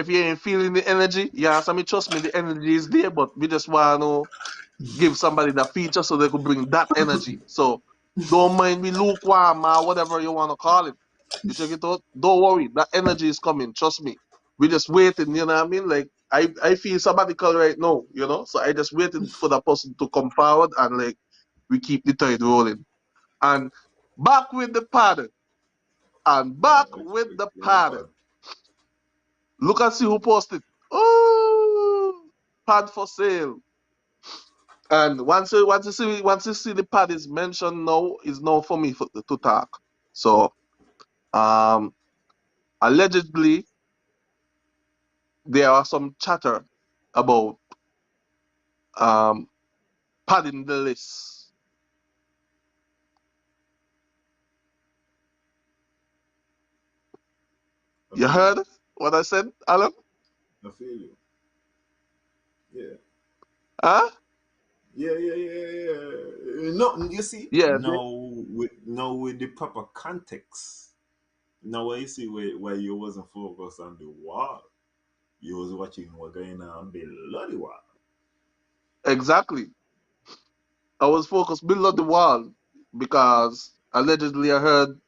you ain't feeling the energy, yeah, so me trust me, the energy is there, but we just want to give somebody the feature so they could bring that energy. So don't mind me lukewarm or whatever you want to call it. You check it out. Don't worry, that energy is coming. Trust me. We just waiting. You know what I mean? Like I feel sabbatical right now. You know, so I just waited for that person to come forward and like we keep the tide rolling. And back with the pad. And back with the pad. Look and see who posted. Oh, pad for sale. And once you see the pad is mentioned now, is now for me to talk. So um allegedly there are some chatter about um padding the list. I You feel you. heard what I said, Alan? I feel you. Yeah. Huh? Yeah. No, you see, Yeah. now with the proper context. Now I see where you wasn't focused on the wall. You was watching what going on below the wall. Exactly. I was focused below the wall because allegedly I heard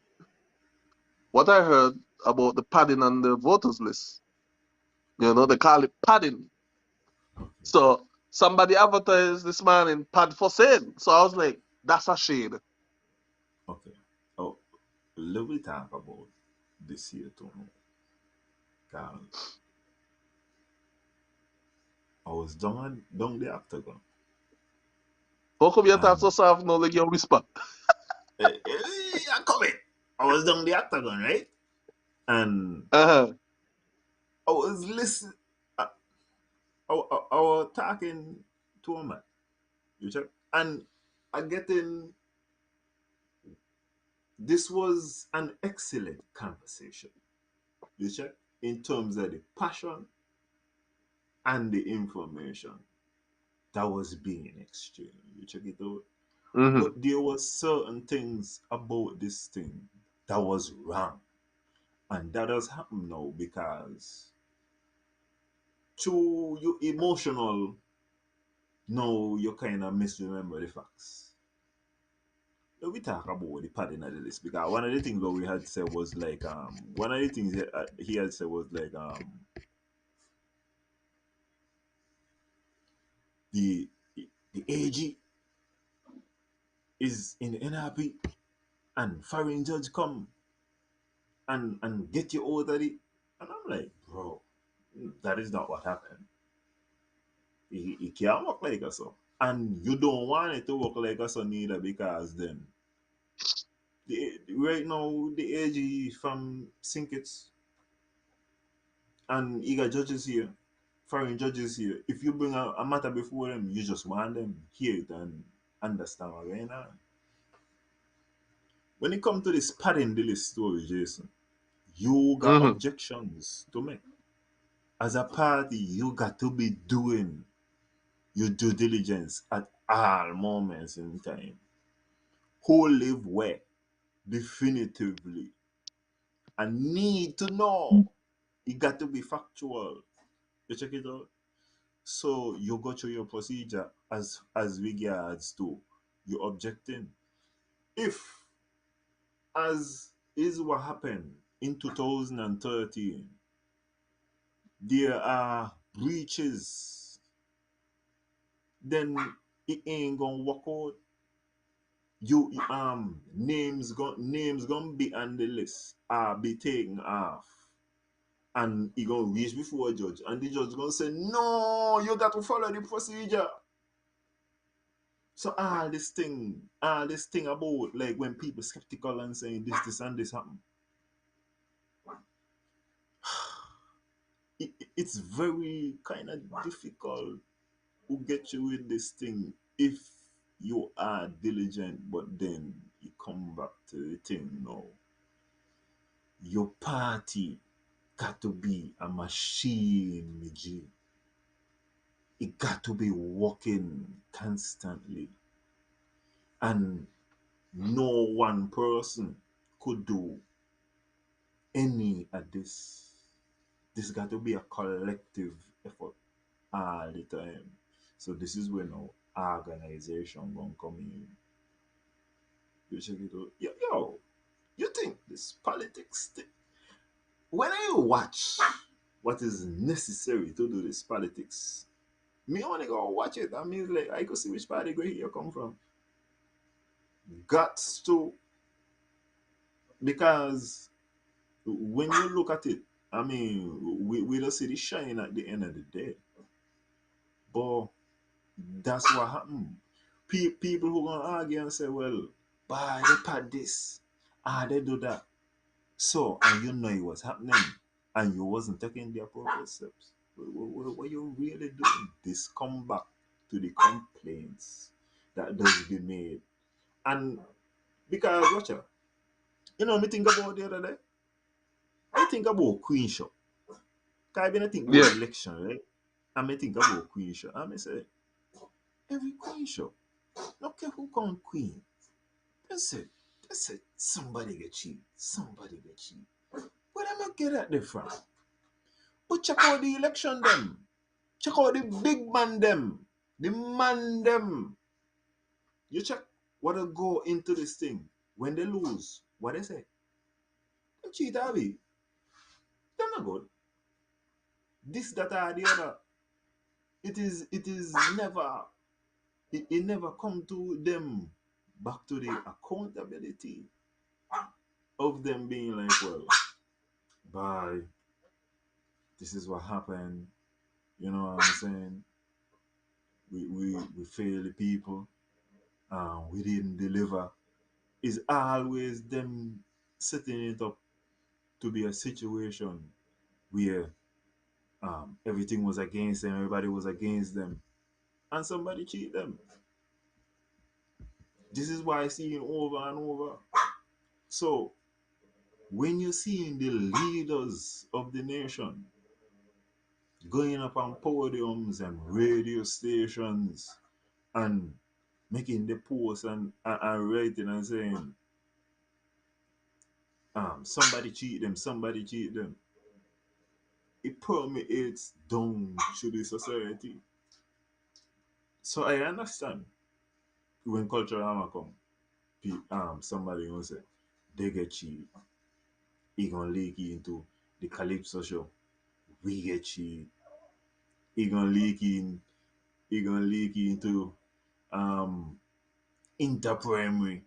about the padding on the voters list. You know, they call it padding. So somebody advertised this man in pad for sale. So I was like, that's a shade. Okay. Oh, let me talk about this here too. Cause I was down the octagon. How come you talk so And soft now like you whisper? I'm coming. I was down the octagon, right? And Uh-huh. I was listening. I was talking to a man. You check? And I getting this was an excellent conversation. You check? In terms of the passion and the information that was being exchanged. You check it out. Mm-hmm. But there was certain things about this thing that was wrong. And that has happened now because to you emotional, now you kind of misremember the facts. Now we talk about the padding of the list because one of the things that we had said was like one of the things he had said was like the the AG is in the NRP and foreign judge come and get you out of it. And I'm like, bro, that is not what happened. It can't work like us. So. And you don't want it to work like us neither because then right now the AG from Sinkits and you got judges here, foreign judges here. If you bring a matter before them, you just want them hear it and understand what's going on. when it comes to this padding the list story, Jason, you got Mm-hmm. objections to make. As a party, you got to be doing your due diligence at all moments in time. Who live where, definitively, and need to know. It got to be factual. You check it out. So you go through your procedure as regards to your objecting. If, as is what happened in 2013, there are breaches, then it ain't gonna work out. You names gonna be on the list, be taken off, and he gonna reach before a judge, and the judge gonna say, no, you got to follow the procedure. So all this thing about like when people skeptical and saying this and this happen, it's very kind of difficult to get you with this thing if you are diligent, but then you come back to the thing now. Your party got to be a machine, G. It got to be working constantly. And no one person could do any of this. This got to be a collective effort all the time. So this is when our organization gonna come in. You check it out. Yo, you think this politics thing? When I watch what is necessary to do this politics, me only go watch it. I mean, like I could see which party go here come from. Guts to, because when you look at it, I mean, we don't see the shine at the end of the day. But that's what happened. People who gonna argue and say, well, bah, they pad this, they do that. So, and you know it was happening, and you wasn't taking the appropriate steps. What you really doing? This come back to the complaints that does be made. And because, watch out, me think about the other day, I think about Queen Show. Because I think about Yeah. election, right? I may think about Queen Show. I may say, every Queen Show, no care who come Queen. They said, somebody get cheap. Somebody get cheap. Where am I get at there from? But check out the election them. Check out the big man them. The man them. You check what will go into this thing. When they lose, what they say? They cheat, Abby. They're not good. This, that, or the other. It is never, it never come to them back to the accountability of them being like, well, bye. This is what happened. You know what I'm saying? We fail the people. We didn't deliver. It's always them setting it up to be a situation where everything was against them, everybody was against them, and somebody cheat them. This is why I see it over and over. So when you're seeing the leaders of the nation going up on podiums and radio stations and making the posts and writing and saying, somebody cheat them, somebody cheat them. It permeates down to the society. So I understand when cultural armor come, somebody gonna say they get cheat. He gonna leak into the Calypso show. We get cheat. He gonna leak in. He gonna leak into um interprimary.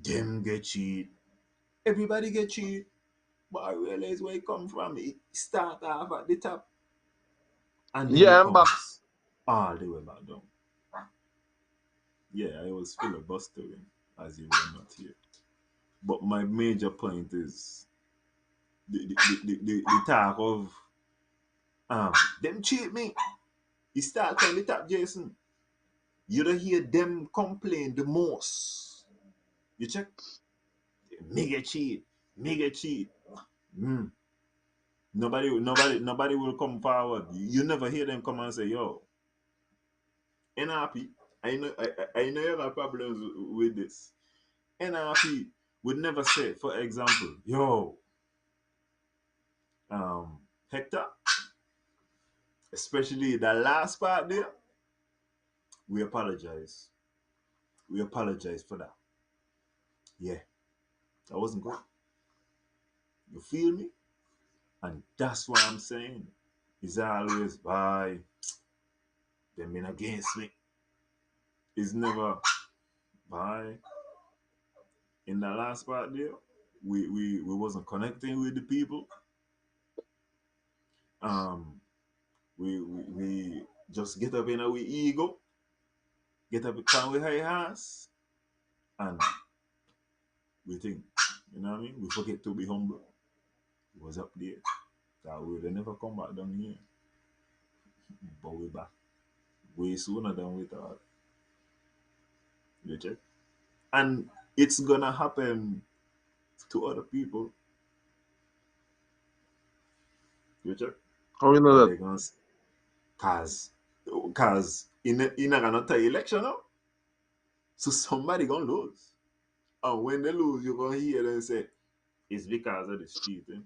Them get cheat. Everybody get cheat. But I realize where it come from. It start off at the top, and then it Yeah, I'm back. comes all the way back down. Yeah, I was filibustering as you were not here. But my major point is the talk of them cheat me. It start from the top, Jason. You don't hear them complain the most. You check. Mega cheat. Mm. Nobody will come forward. You never hear them come and say, yo, NRP, I know you have problems with this. NRP would never say, for example, yo, Hector, especially the last part there, we apologize. We apologize for that. Yeah, that wasn't good. You feel me? And that's what I'm saying. It's always by them been against me. It's never by in the last part there. We wasn't connecting with the people. Um we just get up in our ego, get up in we high ass, and we think, you know what I mean? We forget to be humble. It was up there. That we will never come back down here. But we're back. Way sooner than we thought. You check? And it's gonna happen to other people. You check? How you know And that? they're gonna cause in another election now, so somebody gonna lose. And when they lose, you're gonna hear them say, it's because of the cheating.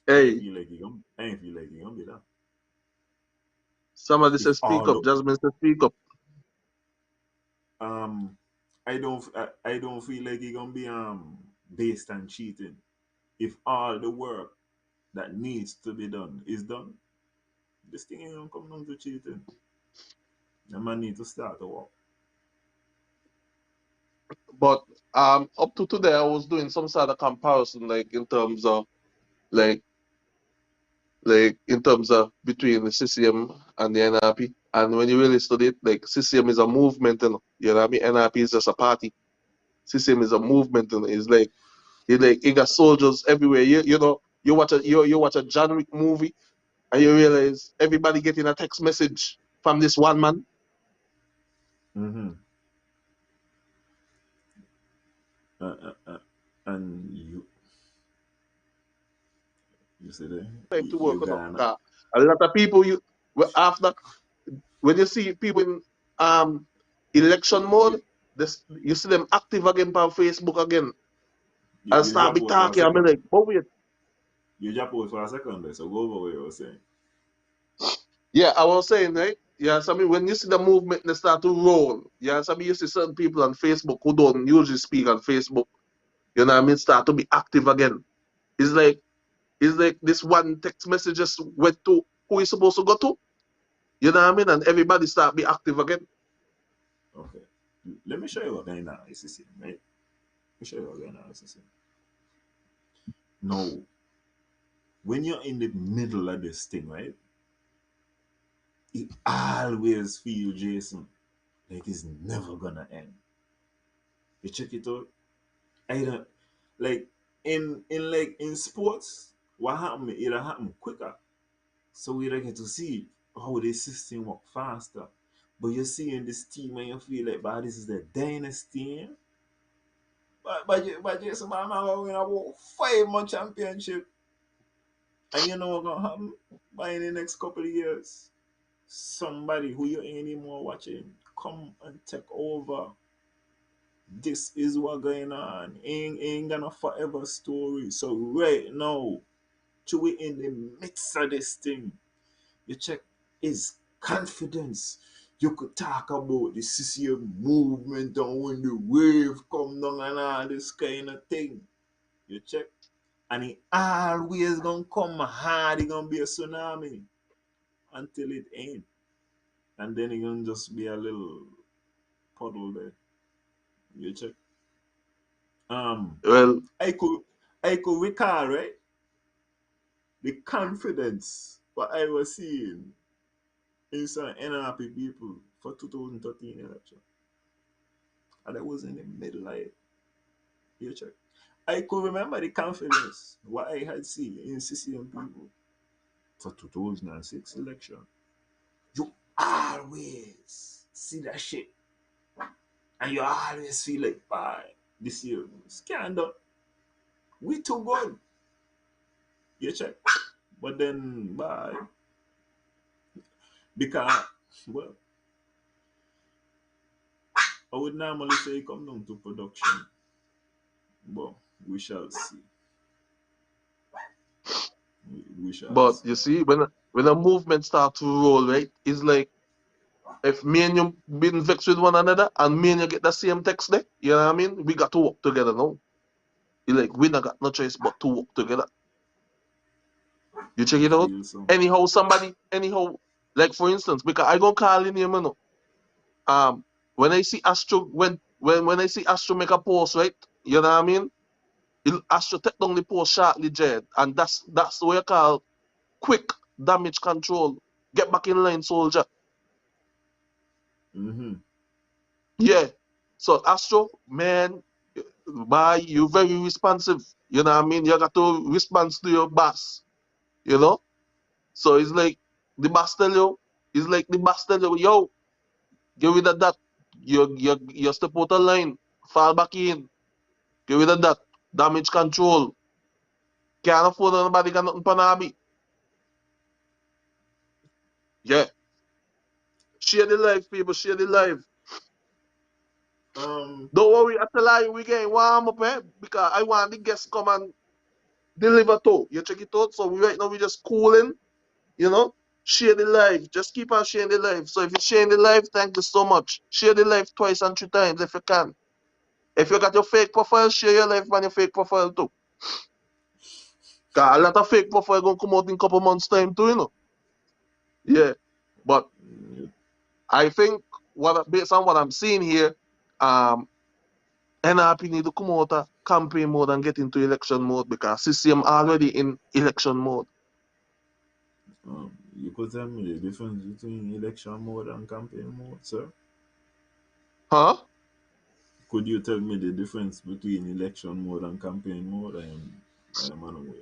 I ain't Hey, feel like you gonna be that. somebody If says speak all up. the Jasmine says speak up. um I don't feel like it's gonna be based on cheating. If all the work that needs to be done is done, this thing ain't gonna come down to cheating. The man need to start to work. But up to today, I was doing some sort of comparison, like in terms of like in terms of between the CCM and the NRP. And when you really study it, like CCM is a movement, you know what I mean? NRP is just a party. CCM is a movement, and you got soldiers everywhere. You know you watch a John Wick movie and you realize everybody getting a text message from this one man. Mm-hmm. And you see that Time to you work on gonna that. A lot of people after when you see people in election mode, you see them active again on Facebook again and you start drop be out for a talking. I'm second. like, but wait. You drop out for a second there, so go over what you were saying. Yeah, I was saying, right? Yeah, so I mean, when you see the movement, they start to roll. Yeah, so I mean, you see certain people on Facebook who don't usually speak on Facebook, you know what I mean, start to be active again. It's like this one text message just went to who is supposed to go to, you know what I mean, and everybody start be active again. Okay. Let me show you what going on is the same, right? Let me show you what going on is the same. No, when you're in the middle of this thing, right? You always feel, Jason, like it's never gonna end. You check it out. I don't like in sports, what happened, it'll happen quicker. So we don't get to see how the system work faster. But you see in this team and you feel like, but this is the dynasty. But Jason, man, I'm going to win about 5 more championship. And you know what's gonna happen? By in the next couple of years, somebody who you ain't anymore watching come and take over. This is what going on. Ain't gonna forever story. So right now, to we in the midst of this thing, you check his confidence. You could talk about the CCM movement and when the wave come down and all this kind of thing. You check. And it always gonna come hard, it gonna be a tsunami until it ain't. And then it gonna just be a little puddle there. You check. Um Well, I could I could recall, right? The confidence what I was seeing in some NRP people for 2013 election. And I was in the middle of it. You check. I could remember the confidence what I had seen in CCM people for 2006 election. You always see that shit. And you always feel like, bye. this year. Scandal. We too good. You check. But then, bye. Because, well, I would normally say come down to production. But we shall see. We shall But see. you see, when a movement start to roll, right, it's like if me and you been vexed with one another and me and you get the same text there, you know what I mean? We got to work together now. You like we not got no choice but to work together. You check I it out. feel so. Anyhow, like for instance, because I gonna call in him, you know. When I see Astro when I see Astro make a post, right? You know what I mean? Astro take down the post shortly, Jed, and that's what you call quick damage control. Get back in line, soldier. Mm-hmm. Yeah. So Astro, man, bye, you very responsive. You know what I mean? You got to respond to your boss. You know? So it's like the boss tell you, it's like the boss tell you, yo, get rid of that. You step out of line, fall back in, get rid of that. Damage control. Can't afford nobody got nothing panabi. Yeah. Share the life, people, share the life. Um, Don't worry, I tell you we getting warm up, eh? Because I want the guests come and deliver too. You check it out. So right now we just cooling, you know. Share the live. Just keep on sharing the live. So if you're sharing the live, thank you so much. Share the live twice and 3 times if you can. If you got your fake profile, share your live on your fake profile too. Cause a lot of fake profile gonna come out in a couple months time too, you know. Yeah. But I think based on what I'm seeing here, um, NRP need to come out of campaign mode and get into election mode because CCM already in election mode. you could tell me the difference between election mode and campaign mode, sir? Huh? Could you tell me the difference between election mode and campaign mode? I am unaware.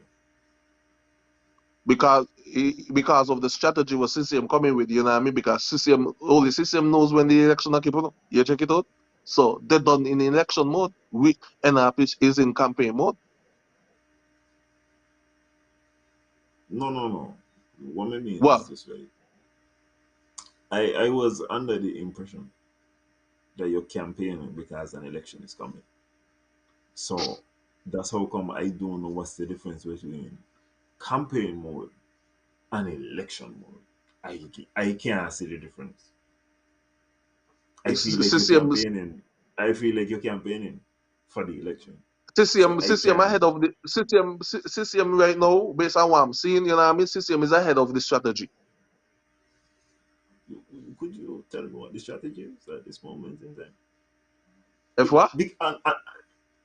Because of the strategy what CCM coming with, you know what I mean? Because only CCM knows when the election are keeping up. You check it out. So they done in election mode. We NRP is in campaign mode. No, no, no. What I mean is Well, this, right? I was under the impression that you're campaigning because an election is coming. So that's how come I don't know what's the difference between campaign mode and election mode. I can't see the difference. I feel like you're CCM campaigning. I feel like you're campaigning for the election. So I CCM can't. ahead of the CCM right now, based on what I'm seeing, you know what I mean? CCM is ahead of the strategy. Could you tell me what the strategy is at this moment in time? If what?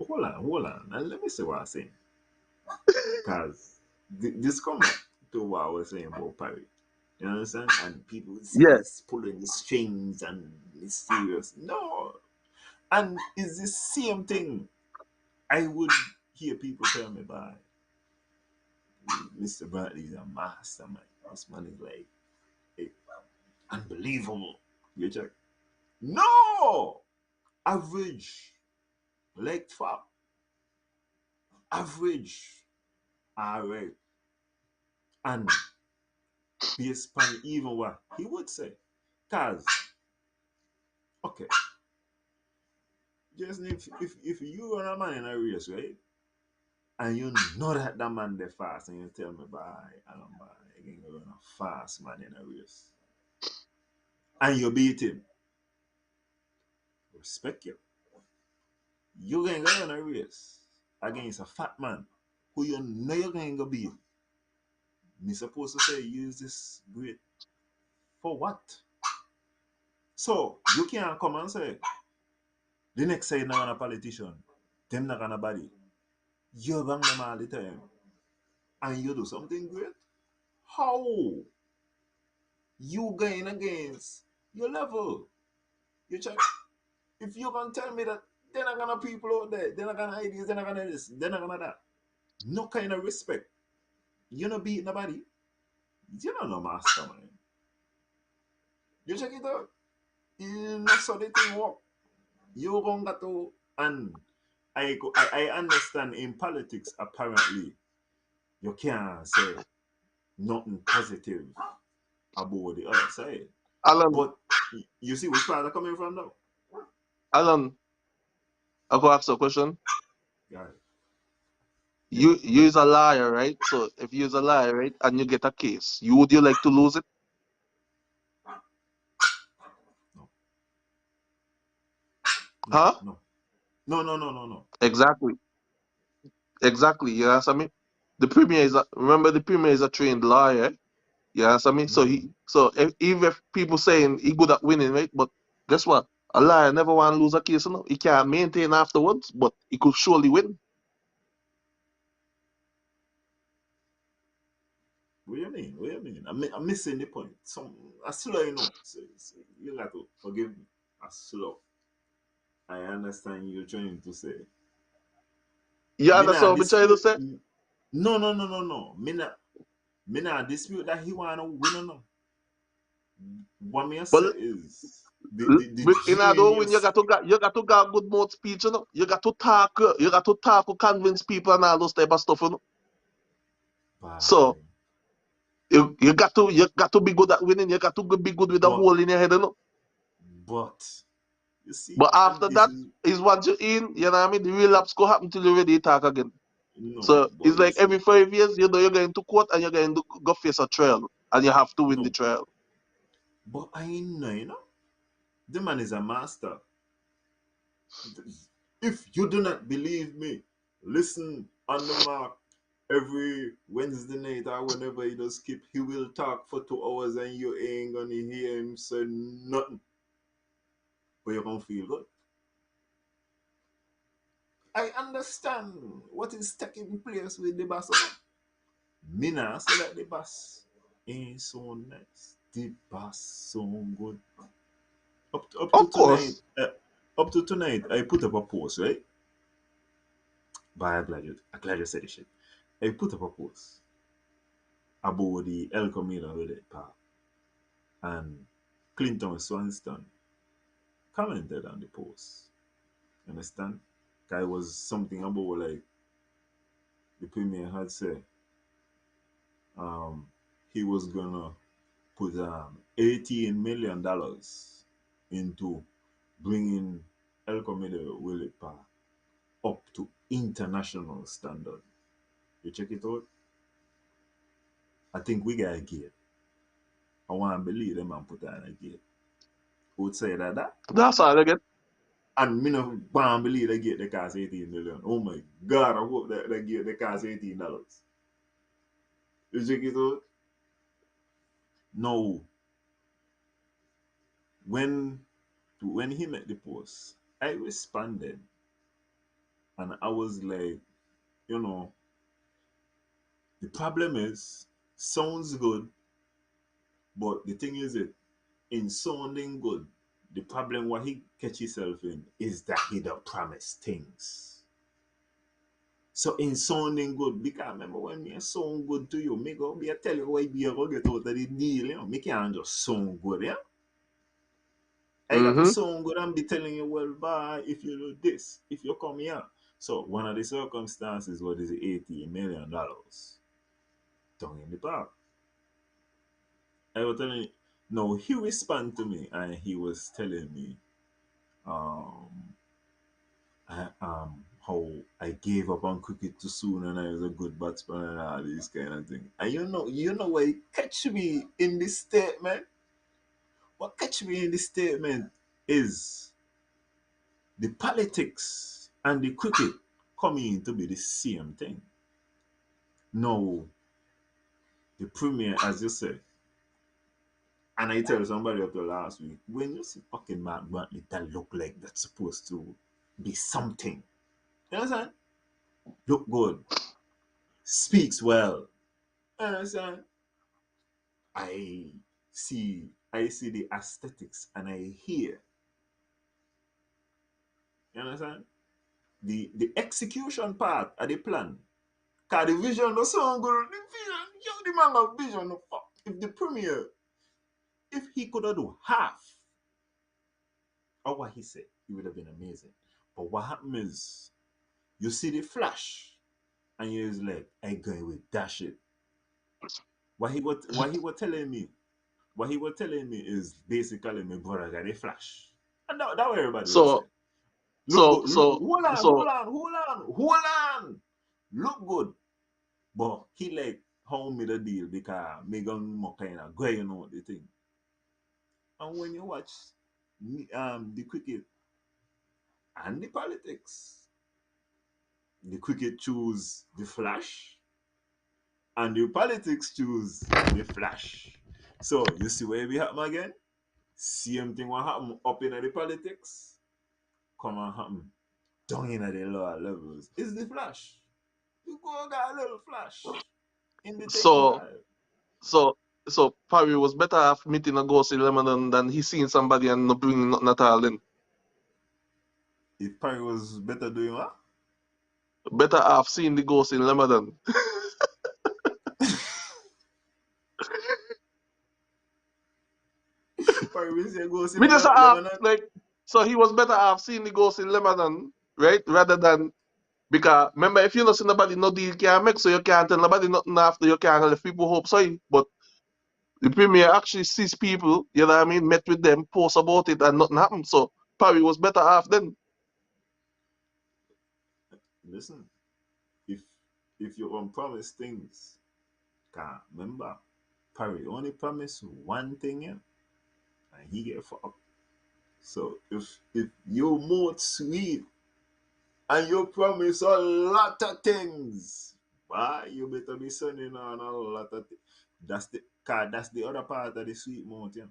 Hold on, and let me see what I'm saying. Because this come to what I was saying about Paris. You understand? And people say Yeah. he's pulling the strings and he's serious. No. And it's the same thing I would hear people tell me by Mr. Bradley is a mastermind. This man is like eh, unbelievable. You check. No! Average. Like fab. Average. Alright. And based upon even what he would say. Cause okay, just if you run a man in a race, right? And you know that man they fast and you tell me bye, and I'm bye, you can run a fast man in a race. And you beat him. Respect you. You can go run a race against a fat man who you know you're going to beat. Me supposed to say use this great for what? So you can't come and say the next side not gonna politician, them not gonna body. You bang them all the time. And you do something great. How? You going against your level. You check. If you can tell me that they're not gonna people out there, they're not gonna ideas, they're not gonna this, they're not gonna that. No kind of respect. You're not beating nobody. You don't know mastermind. You check it out. You know so the thing work. You gonna got to and I understand in politics, apparently, you can't say nothing positive about the other side. Alan, But you see which part I'm coming from now? Alan, I go ask a question. Yeah. You is a liar, right? So if you is a liar, right, and you get a case, would you like to lose it? No. No. Huh? No. No. No. No. No. No. Exactly. Exactly. You answer me? Remember the premier is a trained lawyer. You answer me? So Mm. even if people saying he good at winning, right? But guess what? A liar never want to lose a case, you know. He can't maintain afterwards, but he could surely win. What do you mean? What do you mean? I'm missing the point. I slow, you know. So you got to forgive me. I slow. I understand you're trying to say. You Me understand not what I'm trying to dispute. say? No, no, no, no, no. Me not dispute that he wanna win or no. What me I say But is the in other win, genius. you got to got good mouth speech, you know. You got to talk to convince people and all those type of stuff, you know. So Bye. you got to be good at winning. You got to be good with the But hole in your head, you know. but you see, But and after this that, is is once you in, you know what I mean. The relapse go happen till you're ready to talk again. no, So but it's you like see, every 5 years, you know, you're going to court and you're going to go face a trial, and you have to win the no. trial. But I know, you know, the man is a master. If you do not believe me, listen on the mark every Wednesday night or whenever he does skip, he will talk for 2 hours and you ain't gonna hear him say nothing. But you're gonna feel good. I understand what is taking place with the bass. Me nah say that the bass ain't so nice. The bass so good. Up to Of tonight, course. I put up a post, right? But I'm glad you said this shit. I put up a post about the El Camino with it, pal. And Clinton Swanston commented on the post. Understand? Guy was something about like the premier had said um he was gonna put $18 million into bringing El Camino Willie Park up to international standard. You check it out? I think we got a gate. I want to believe them and put on a gate. Would say that. That's all I get. And me no want believe they get the cost 18 million. Oh my God, I hope that they get the cost $18. You check it out? No. When when he made the post, I responded and I was like, you know, the problem is sounds good, but the thing is it in sounding good, the problem what he catch himself in is that he don't promise things. So in sounding good, because remember when me sound good to you, me go be a tell you why be a go get out of the deal, you know. Me can't just sound good, yeah. I got to Mm-hmm. sound good and be telling you, well, bye, if you do this, if you come here. So one of the circumstances was this $80 million down in the park. I was telling you, no, he responded to me and he was telling me um how I gave up on cricket too soon and I was a good batsman and all these kind of things. And you know what catch me in this statement? What catch me in this statement is the politics and the cricket coming to be the same thing. No, the premier, as you said, and I tell somebody up the last week, when you see fucking Mark Brantley, that look like that's supposed to be something. You understand? Look good, speaks well. You understand? I I see the aesthetics and I hear. You understand? The execution part of the plan. Cause the vision no sound good. The vision, yo, the man got vision. No fuck. If the premier, if he could have do half of what he said, it would have been amazing. But what happened is you see the flash, and you was like, I going with that shit. What he was telling me is basically my brother got a flash. And that what everybody was So saying. Look so good, look, so hold on, so hold on, hold on, hold on. Look good. But he like how me the deal because me gun more kind of going on the thing. And when you watch the cricket and the politics, the cricket choose the flash and the politics choose the flash. So you see where we happen again? Same thing what happen up in the politics, come and happen down in the lower levels. It's the flash. You go got a little flash in the thing, so right? so so Parry was better off meeting a ghost in Lebanon than he seeing somebody and not bringing nothing at all in. If Perry was better doing what? Better off seeing the ghost in Lebanon. Perry will say go see We the just have Lebanon. like so he was better off seeing the ghost in Lebanon, right? Rather than because remember if you don't see nobody no deal can make so you can't tell nobody nothing after you can't let people hope so. But the premier actually sees people, you know what I mean, met with them, post about it and nothing happened. So Parry was better off then. Listen, if you unpromise things, can remember Perry only promised one thing, yeah, and he get fucked. So if you more sweet and you promise a lot of things, why you better be sending on a lot of things. That's the other part of the sweet mode, yeah.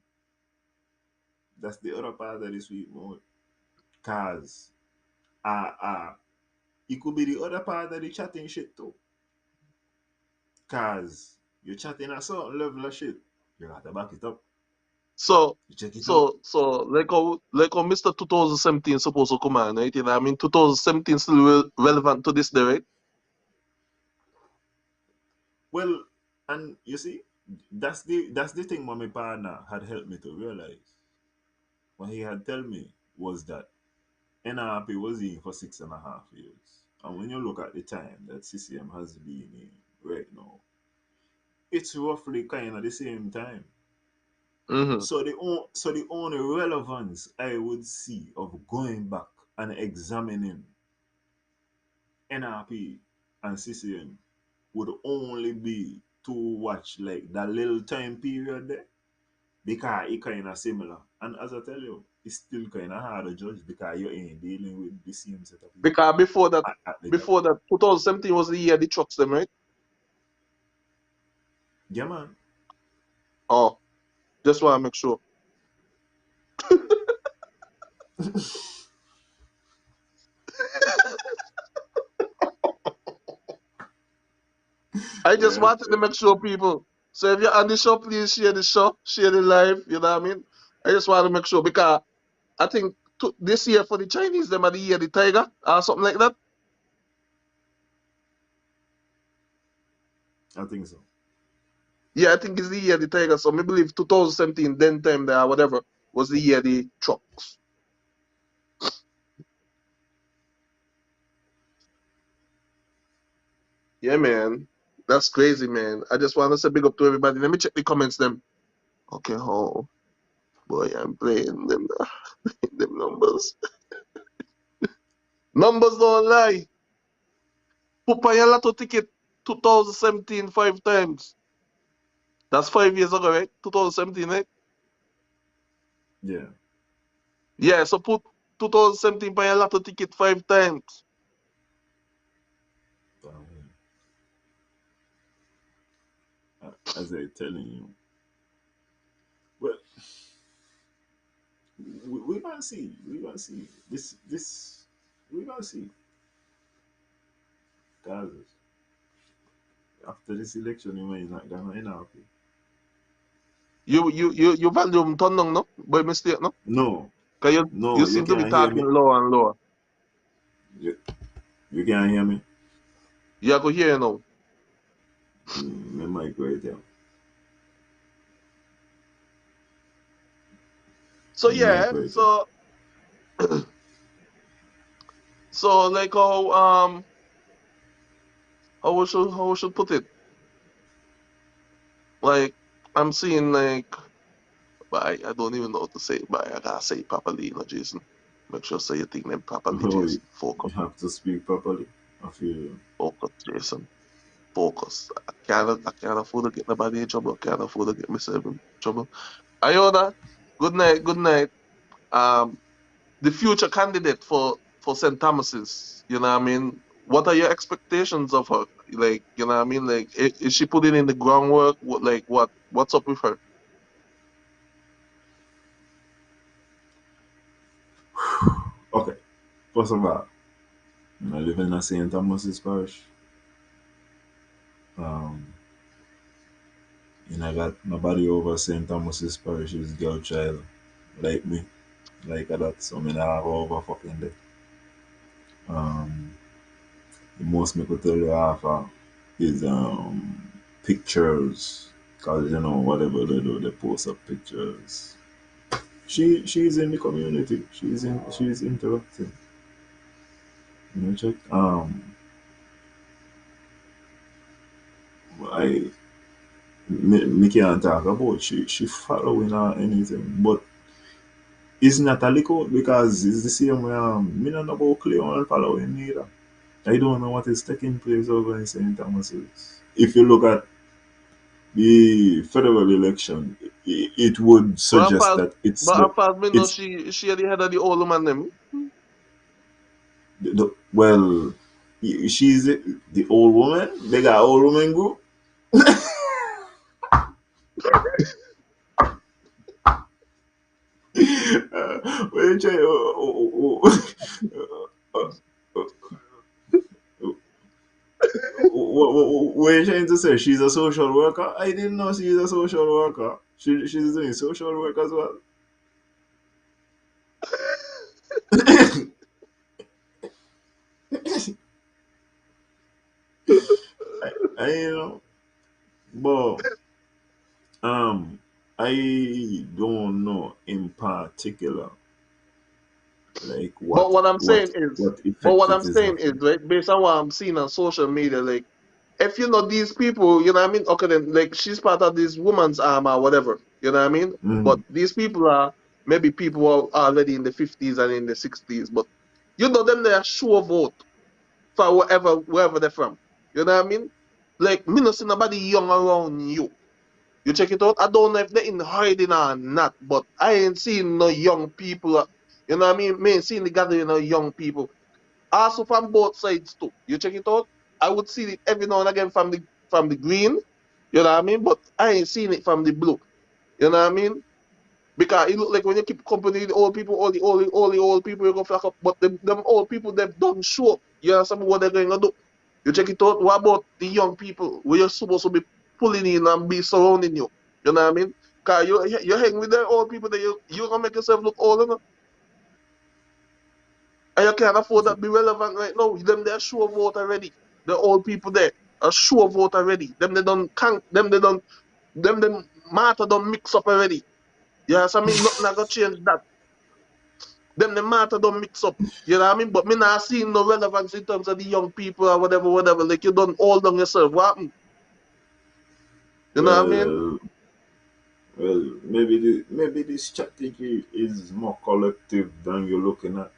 That's the other part of the sweet mode. Cause it could be the other part of the chatting shit too. Cause you're chatting a certain level of shit. You gotta back it up. So You check it out. so like how Mr. 2017 supposed to come on, right? You know what I mean 2017 still relevant to this day, right? Well, and you see, that's the thing what my partner had helped me to realize. What he had tell me was that NRP was in for 6.5 years. And when you look at the time that CCM has been in right now, it's roughly kind of the same time. Mm-hmm. So the only relevance I would see of going back and examining NRP and CCM would only be to watch like that little time period there because it kind of similar. And as I tell you, it's still kind of hard to judge because you ain't dealing with the same set of people Because at the time. before that 2017 was the year the trucks them, right? Yeah, man. Oh, just want to make sure. I just Well, wanted to make sure people. So if you're on the show, please share the show, share the live. You know what I mean? I just want to make sure because I think this year for the Chinese, them are the year the tiger or something like that. I think so. Yeah, I think it's the year the tiger. So I believe 2017, then time there, whatever, was the year the trucks. Yeah, man. That's crazy, man. I just want to say big up to everybody. Let me check the comments them. Okay, oh boy, I'm playing them, them numbers. Numbers don't lie. Pupaya Lotto ticket 2017 5 times. That's 5 years ago, right? 2017, right? Yeah. Yeah, so put 2017 Paya Lotto ticket 5 times. Um, as I telling you, well, we gonna see. We gonna see. This we gonna see. Cause after this election, you might not gonna end up. You volume turn down, no? By mistake, no? No, Cause no, you you seem to be can't hear talking me. lower and lower. You can't hear me. Yeah, I could hear you now. My mic right there. So My mic yeah, right there. so So like how we should put it? Like I'm seeing like I don't even know what to say, but I gotta say it properly, you know, Jason. Make sure say your thing name properly, Oh, Jason. you Focus, have to speak properly. I feel you. focus, Jason. Focus. I can't afford to get nobody in trouble. I can't afford to get myself in trouble. Iona, good night, good night. Um, the future candidate for St. Thomas's, you know what I mean? What are your expectations of her? Like, you know what I mean? Like, is she putting in the groundwork? What's up with her? Okay, first of all, I live in a St. Thomas's parish. Um, and I got nobody over St. Thomas's parish's girl child like me, like that. So I have over fucking day. Um, the most me could tell you half is pictures, cause you know whatever they do, they post up pictures. She's in the community. She's interacting. You know, check. I me can't talk about she following or anything, but it's not a lick out because it's the same way me not know about Cleon following neither. I don't know what is taking place over in St. Thomas's. If you look at the federal election, it would But as suggest far as, that but as far as me know, it's she at the head of the old woman them. well, she's the old woman. They got old woman group. What you try- what are you trying to say? She's a social worker? I didn't know she's a social worker. She's doing social work as well. I you know, but um, I don't know in particular like But what I'm saying is, what effect it is having. right, based on what I'm seeing on social media, like, if you know these people, you know what I mean? Okay, then, like, she's part of this woman's arm or whatever, you know what I mean? But Mm. these people are maybe people who are already in the 50s and in the 60s, but you know them, they are sure vote for wherever they're from, you know what I mean? Like, me not see nobody young around you. You check it out. I don't know if they're in hiding or not, but I ain't seen no young people. You know what I mean? Me ain't seen the gathering of young people. Also from both sides too. You check it out. I would see it every now and again from the green. You know what I mean? But I ain't seen it from the blue. You know what I mean? Because it look like when you keep company with the old people, all the old people, you go flock up. But them old people, they've done show up. You understand what they're going to do? You check it out. What about the young people where you're supposed to be pulling in and be surrounding you? You know what I mean? Because you hang with the old people that you're going to make yourself look old enough. And you can't afford that be relevant right now. Them they're sure vote already. The old people there are sure vote already. Them they don't can't them matter don't mix up already. You know what I mean? Nothing I got change that. Them the matter don't mix up. You know what I mean? But me not seeing no relevance in terms of the young people or whatever, whatever. Like you don't hold on yourself. What happened? You know what I mean? Well, maybe the strategy is more collective than you're looking at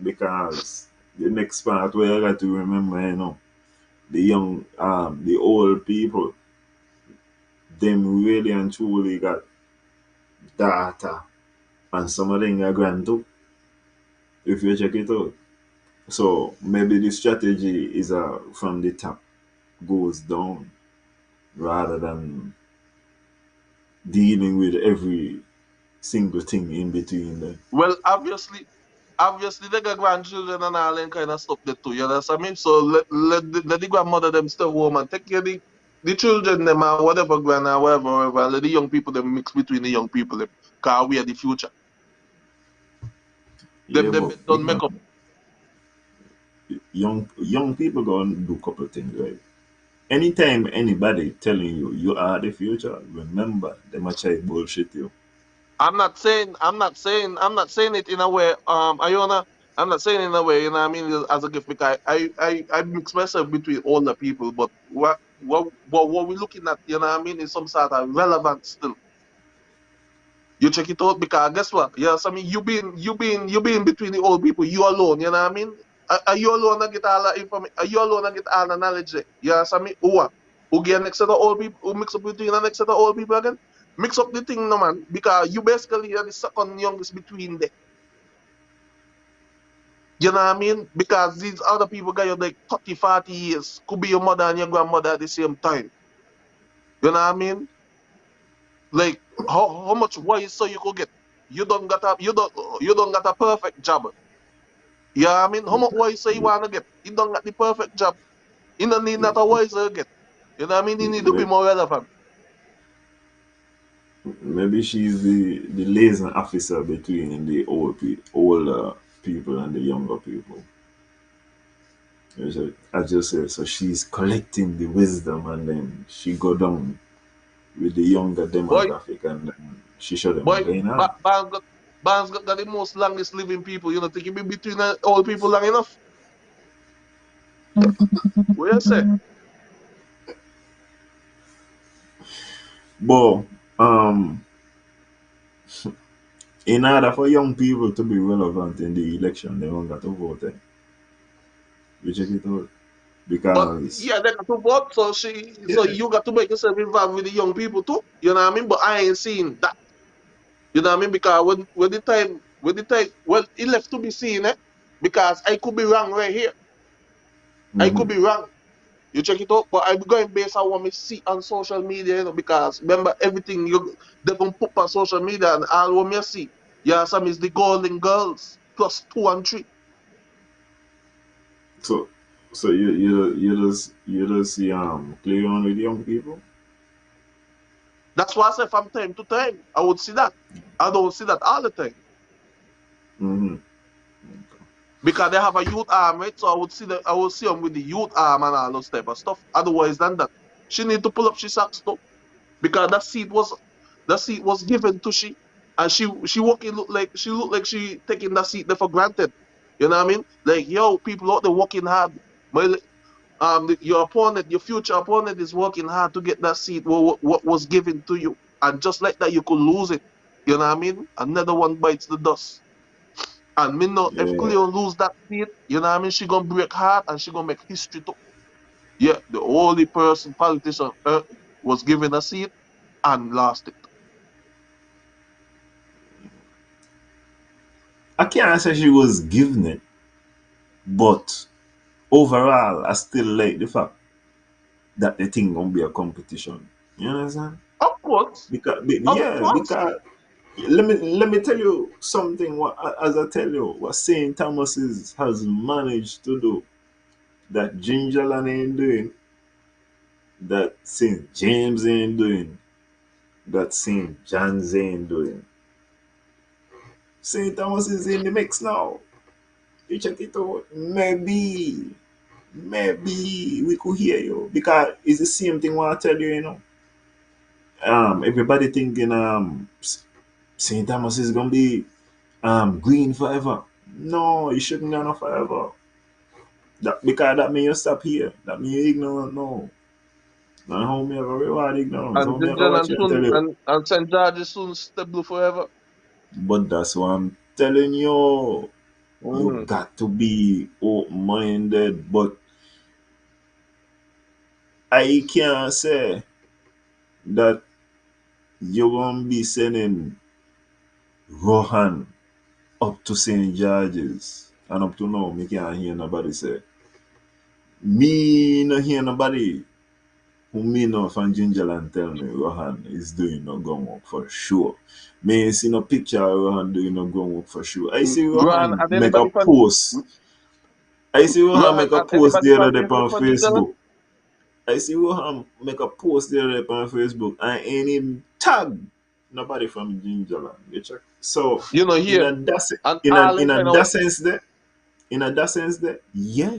because the next part where I got to remember, you know, the old people, them really and truly got data, and some of them are grand too. If you check it out, so maybe the strategy is from the top goes down rather than dealing with every single thing in between them. Well, obviously they got grandchildren and all that kind of stuff there too. You understand me? So let the grandmother them stay home and take care of the children them or whatever grand or whatever, and let the young people them mix between the young people them. Cause we are the future. Yeah, Them but bed don't make up. young people go and do couple things, right? Anytime anybody telling you you are the future, remember they might try bullshit you. I'm not saying it in a way, Iona, I'm not saying in a way, you know what I mean, as a gift, because I mix myself between all the people, but what we're looking at, you know what I mean, is some sort of relevance still. You check it out because guess what? Yes, I mean you being between the old people, you alone, you know what I mean? Are you alone to get all the information? Are you alone to get all the knowledge there? Yes, I mean who get next to the old people, who mix up between the next to the old people again? Mix up the thing no man, because you basically are the second youngest between them. You know what I mean? Because these other people got you like 30, 40 years. Could be your mother and your grandmother at the same time. You know what I mean? Like how much wise so you could get? You don't got a perfect job. You know what I mean? How much wise so you wanna get? You don't got the perfect job. You don't need not a wiser get. You know what I mean? You need to be more relevant. Maybe she's the liaison officer between the older people and the younger people. I just said, so she's collecting the wisdom and then she go down with the younger Boy, demographic and then she show them boy, what's going on. Barnes got the most longest living people. You know, think you be between the old people long enough? What you say? But in order for young people to be relevant in the election, they don't got to vote. You check it out. But Because yeah, they got to vote, so yeah. you got to make yourself involved with the young people too. You know what I mean? But I ain't seen that. You know what I mean? Because when it left to be seen, because I could be wrong right here. I could Mm-hmm. be wrong. You check it out, but I'm going based on what I see on social media, because remember everything they gonna put on social media and all what I see. Yeah, some is the Golden Girls plus 2 and 3. So so you just see clear on with young people. That's why I say from time to time I would see that. I don't see that all the time. Mm-hmm. Because they have a youth arm, right? So I would see them with the youth arm and all those type of stuff. Otherwise than that, she need to pull up she socks too. Because that seat was given to she. And she walking look like she taking that seat there for granted. You know what I mean? Like, yo, people out there working hard. Your opponent, your future opponent is working hard to get that seat what was given to you. And just like that you could lose it. You know what I mean? Another one bites the dust. And me know if Yeah. Cleo lose that seat, you know what I mean, she gonna break heart and she gonna make history too. Yeah, the only politician was given a seat and lost it. I can't say she was given it, but overall, I still like the fact that the thing gonna be a competition. You understand? Of course, of Yeah, course. because let me tell you something. What as I tell you, what Saint Thomas has managed to do that Gingerland ain't doing, that Saint James ain't doing, that Saint John's ain't doing. Saint Thomas is in the mix now. You check it out. Maybe we could hear you because it's the same thing. What I tell you, everybody thinking Saint Thomas is gonna be green forever. No, it shouldn't be on forever. That because that mean you stop here. That mean you ignorant no. Now how me ever reward ignorance? How And me ever Ginger watch and you and tell soon you? and St. George is soon stable forever. But that's what I'm telling you. You Mm. got to be open minded. But I can't say that you're gonna be sending Rohan up to St. George's. And up to now, me can't hear nobody say. Me no hear nobody who me know from Gingerland tell me Rohan is doing no gun work for sure. Me ain't see no picture of Rohan doing no gun work for sure. I see Ron Rohan and make a anybody from post. I see Rohan Ron make a and post anybody the other from day Facebook on from Ginger? Facebook. I see Rohan make a post the other day on Facebook and ain't him tag nobody from Gingerland. You check. So You know in here. a that And in a all in them a kind of that sense there, yeah.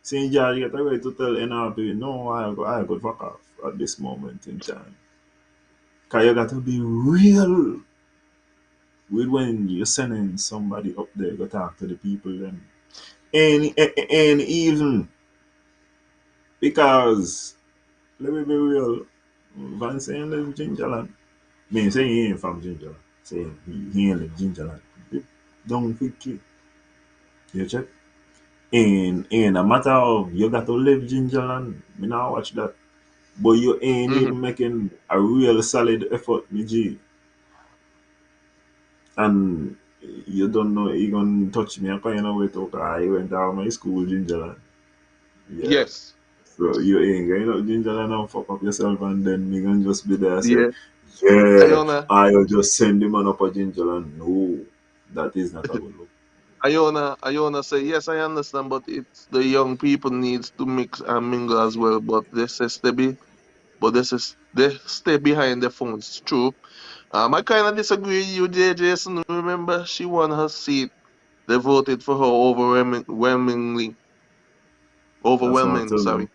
St. George get a right to tell NRP, no, I could fuck off at this moment in time. Because you got to be real. with when you're sending somebody up there go talk to the people then. And even because let me be real, Van saying live in Gingerland. I mean saying he ain't from Gingerland. Saying he ain't live Gingerland. Don't quickly. You check? In a matter of you got to live Gingerland, me now watch that. But you ain't Mm-hmm. even making a real solid effort, me G. And you don't know you gonna touch me up kind of way to I went out of my school Gingerland. Yeah. Yes. So you ain't going out Gingerland and fuck up yourself and then me gonna just be there and say, Yeah. yeah, Iona, I'll just send the man up a Gingerland. No, that is not how it look. Iona say, yes, I understand, but it's the young people needs to mix and mingle as well. But they stay behind their phones. True. I kind of disagree with you, J. Jason. Remember, she won her seat. They voted for her overwhelmingly. That's what I'm Overwhelming, telling you.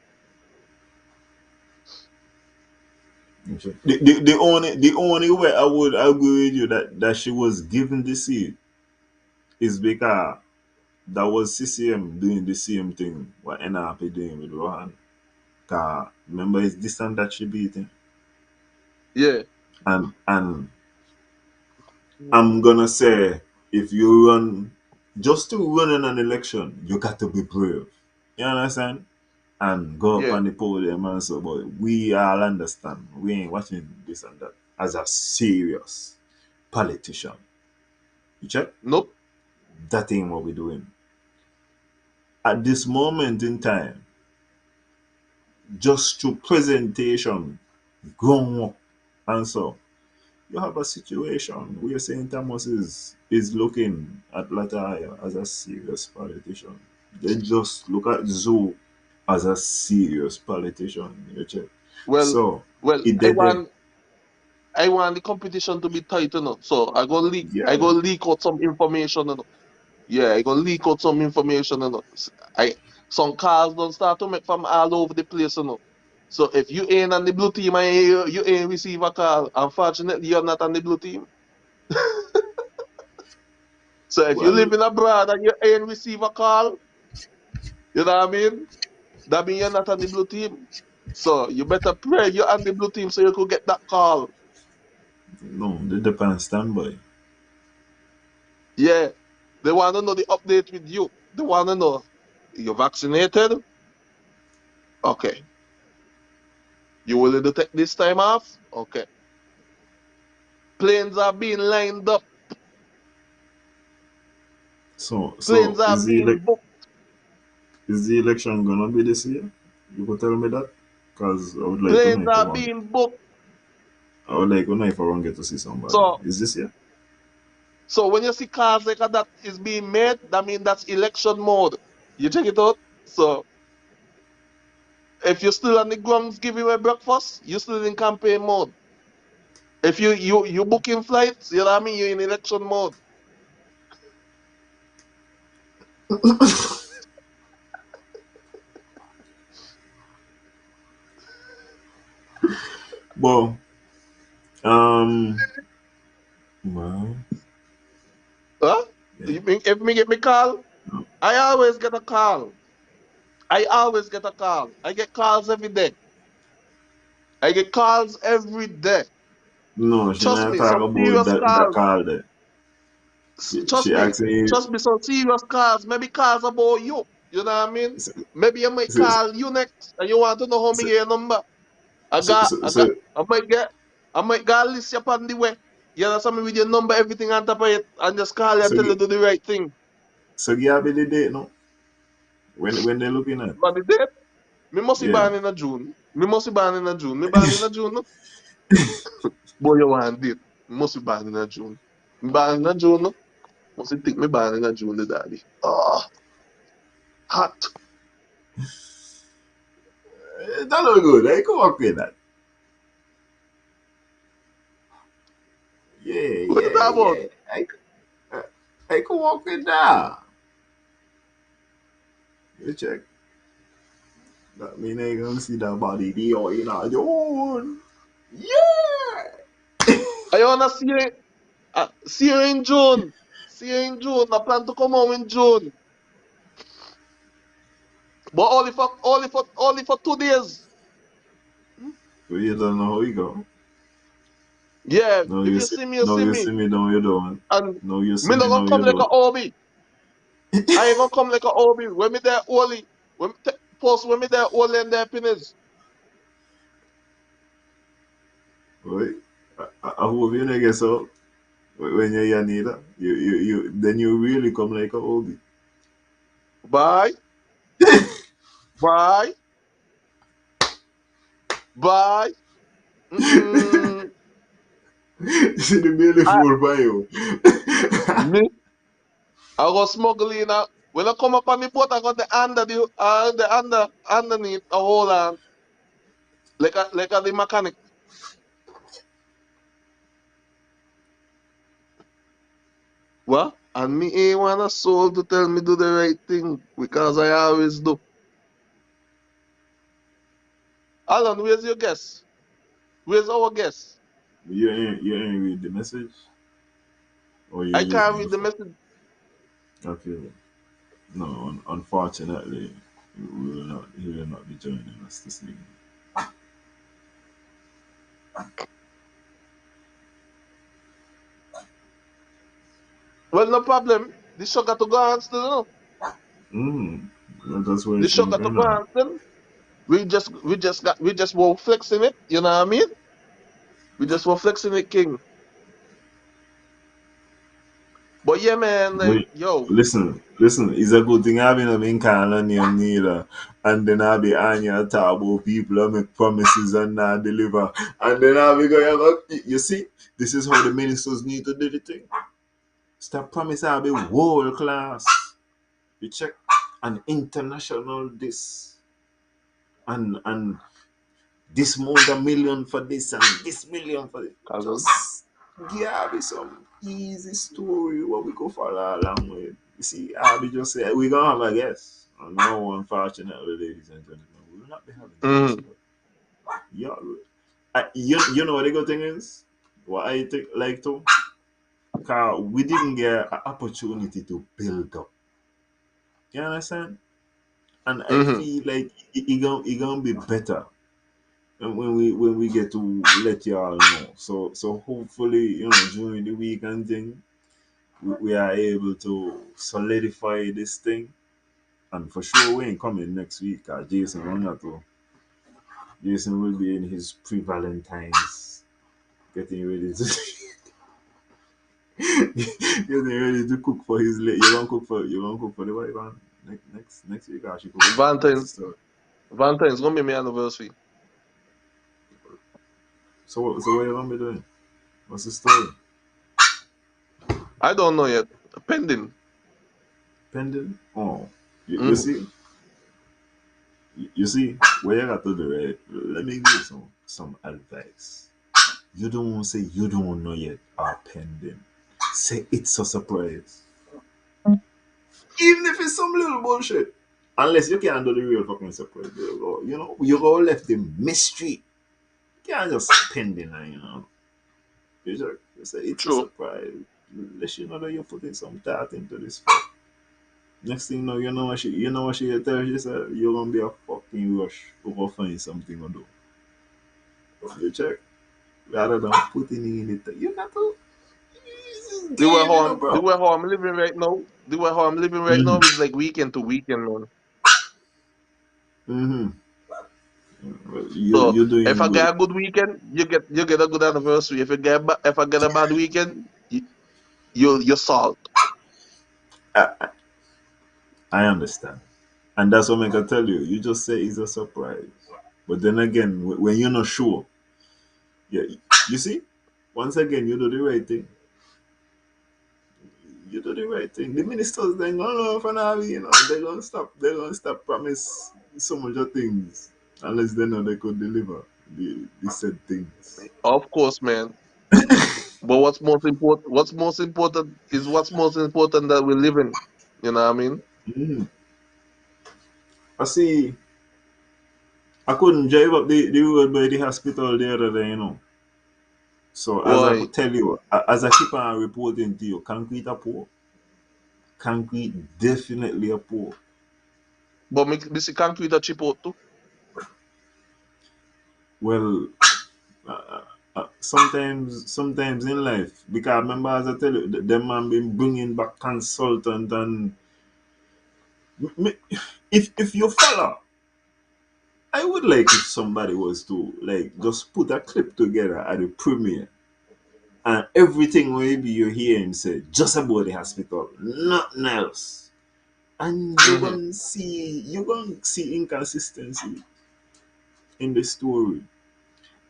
sorry. The only way I would agree with you that she was given the seat is because that was CCM doing the same thing what NRP doing with Rohan. Cause remember it's this and that she beat him. Yeah. And I'm gonna say if you run just to run in an election, you got to be brave. You understand? And go up Yeah. on the podium and so but we all understand. We ain't watching this and that as a serious politician. You check? Nope. That ain't what we're doing. At this moment in time, just through presentation, grown up and so you have a situation where St. Thomas is looking at Lataya as a serious politician. They just look at Zoo as a serious politician. You check. Well, So well, it I did there. want I want the competition to be tight enough. So I Yeah. go leak out some information enough. Yeah, I go leak out some information enough. I some calls don't start to make from all over the place enough. So if you ain't on the blue team and you ain't receive a call, unfortunately you're not on the blue team. So if you Well, live in abroad and you ain't receive a call, you know what I mean? That means you're not on the blue team. So you better pray you're on the blue team so you could get that call. no, they depend standby. Yeah. They want to know the update with you. They want to know you're vaccinated. Okay. You willing to take this time off? Okay. Planes are being lined up. So Planes are being booked. is the election gonna be this year? You could tell me that? Because I would like to know Planes if I are want being booked. I would like to know if I want to get to see somebody. So Is this year? so when you see cars like that is being made, that means that's election mode. You check it out. So if you're still on the grounds giving away breakfast, you're still in campaign mode. If you booking flights, you know what I mean, you're in election mode. Well, um, well, Huh? yeah. You mean if me get me call, I always get a call. I always get a call. I get calls every day. I get calls every day. No, she Trust not me, talk some about serious that calls. call there. Trust She me. asked me, Trust me, some serious calls. Maybe calls about you. You know what I mean? so, Maybe I might so, call you next and you want to know how me so, get your number. so, so, I so, got, I might get a list up on the way. You understand me with your number, everything on top of it, and just call you and so, tell you to do the right thing. so give me the date no? When they're looking at? But the date, me must be Yeah. born in a June. Me must be born in a June. Me born in a June. No? Boy, you want it. Me must be born in a June. Me born in a June. No? Must you think me born in a June, the daddy. Oh, hot. That look good. I can work with that. Yeah, What you yeah, talking about? yeah. I, I can work with that. You check. That mean I gonna see that body deal in a June. Yeah. I wanna see it. See you in June. See you in June. I plan to come home in June. But only for 2 days. But you don't know how you go. Yeah, No, if you you see, see me, you no, see you me. see me, no, you don't. And No, you see me not me, gonna no, come you like a don't. hobby. I ain't gonna come like a hobby. When me there only, post when me there only and there pennies. Right? I hope you never so when you're Yanida, then you really come like a hobby. Bye, bye, bye. Mm-mm. See the belly I full by you. me, I go smuggling. When I come up on the boat, I got the underneath a whole like a the mechanic. What? And me ain't want a soul to tell me do the right thing because I always do. Alan, where's your guess? Where's our guess? You ain't read the message? Or you're I can't using read the the phone? message. Okay. No, unfortunately, he will not be joining us this evening. Well, no problem. The show got to go on still. No? Mm. That's where The it's show been got to going go on. on still. We just were flexing it. You know what I mean? We just were flexing it, King. But yeah, man. Like, Wait, yo, listen, it's a good thing I've been calling name neither. And then I'll be on your talk about people who make promises and not deliver. And then I'll be going, you see, this is how the ministers need to do the thing. Stop promising I'll be world class. You check an international this and this amount a million for this and this million for it. cousin. Just give me some easy story what we go follow along with. You see, I'll be just say we're gonna have a guest. No, unfortunately, ladies and gentlemen, we will not be having a guest. Mm-hmm. But yeah, you know what the good thing is? What I think like to, cause we didn't get an opportunity to build up. You understand? And I Mm-hmm. feel like it gonna be better and when we get to let y'all know. So hopefully, during the weekend thing, we are able to solidify this thing. And for sure we ain't coming next week. Jason run that too. Jason will be in his pre-Valentine's getting ready to getting ready to cook for his you gonna cook for the wife man next week I should cook. What's the Valentine's. story? Valentine's gonna be my anniversary. So what you gonna be doing? What's the story? I don't know yet. Pending. Pending? Oh. You Mm-hmm. see? You see, what you got to do, right? Let me give you some advice. You don't say you don't know yet or pending. Say it's a surprise. Even if it's some little bullshit. Unless you can't do the real fucking surprise. You go left the mystery. You can't just pending and. You say it's a True. surprise. Let you know that you're putting some thought into this. Next thing you know what she tell you, say you're gonna be a fucking rush to go find something to do. You check. Rather than putting in it, you got to it's The way game, how I'm, the bro. way how I'm living right now. The way how I'm living right now Mm-hmm. is like weekend to weekend, man. Mm-hmm. You So you're if doing I good. get a good weekend, you get a good anniversary. If I get a bad weekend, you salt. I, I understand, and that's what I can tell you. You just say it's a surprise, but then again, when you're not sure, yeah, you see, once again, you do the right thing. You do the right thing. The ministers then gonna know for now, they're gonna stop. They're gonna stop promise so much of things unless they know they could deliver the said things. Of course, man. But what's most important is what's most important that we're living. You know what I mean? Mhm. I see. I couldn't drive up the road by the hospital the other day. So as I Boy. could tell you, as I keep on reporting to you, concrete a poor. Concrete definitely a poor. But this concrete a chip out too. Well, sometimes in life, because I remember as I tell you, them man been bringing back consultant and if you follow, I would like if somebody was to like just put a clip together at the premiere and everything maybe you hear him say just about the hospital, nothing else. And you're gonna see inconsistency in the story.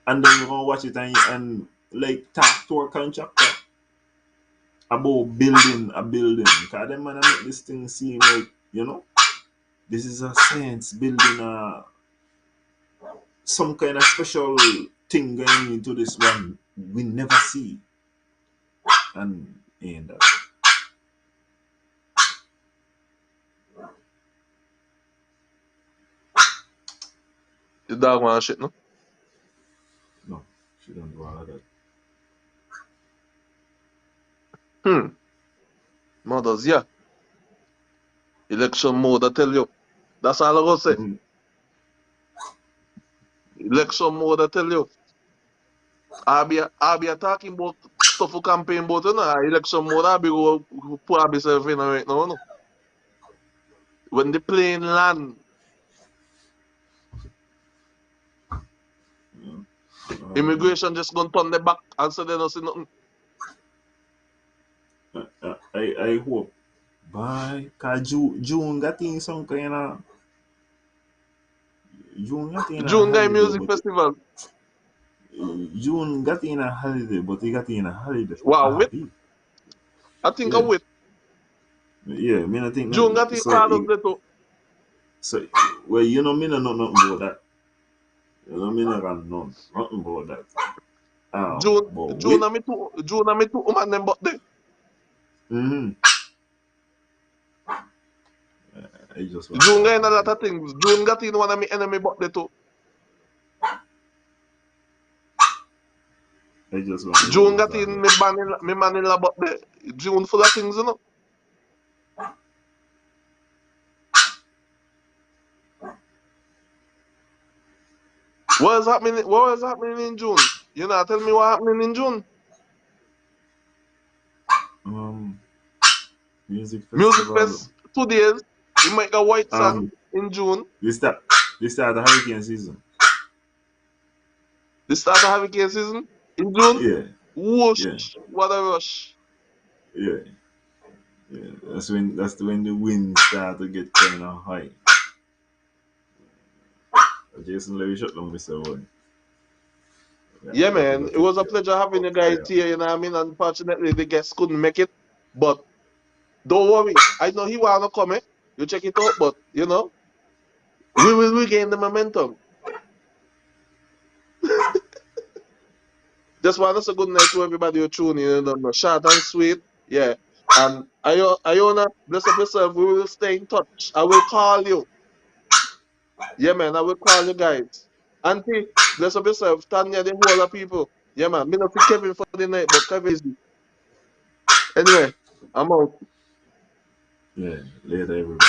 And then you're gonna watch it and like talk to a contractor about building a building. Cause them man make this thing seem like, this is a science building some kind of special thing going into this one we never see. And ain't that. The dog man shit, no? No, she don't do all of that. Mothers, yeah. Election mode, I tell you. That's all I gotta say. Mm-hmm. Election mode, I tell you. I'll be talking about stuff for campaign, but election mode, I'll be go pour myself in right now, no? When the plane land, immigration just gonna turn their back and say they don't see nothing. I hope. Bye. Cause June got in some kind of June Guy Music Festival. June got in a holiday, but he got in a holiday. Wow, wait. I think I wait. Yeah, me not think June got in Father's Day too. So, well, me not know nothing about that. Me not got nothing about that. June and me too, man, them birthday. June got in a lot of things. June got in one of my enemy birthday too. June got in me man-in-law birthday. June full of things, you know. What was happening in June? You know, tell me what happening in June. Music Fest 2 days. You make a white sun in June. This start the hurricane season. This start the hurricane season in June? Yeah. Whoosh. Yeah. What a rush. Yeah. Yeah. That's when the wind start to get kind of high. Jason, let me shut down Mr. One. Yeah, man. It was a pleasure having you guys here, you know what I mean? Unfortunately, the guests couldn't make it. But don't worry. I know he wanna come, You check it out, but we will regain the momentum. Just want to say good night to everybody who tune in. Short and sweet. Yeah. And Iona, bless up yourself. We will stay in touch. I will call you. Yeah, man. I will call you guys. Auntie, bless up yourself. Tanya, the whole of people. Yeah, man. Me not see Kevin for the night, but Kevin is. Anyway, I'm out. Yeah. Later, everybody.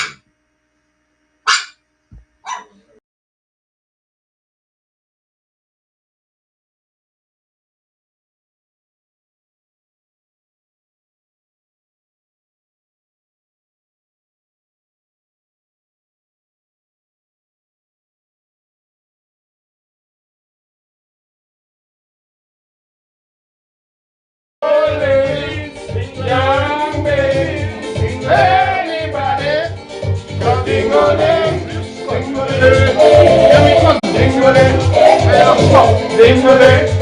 Ding-a-ling,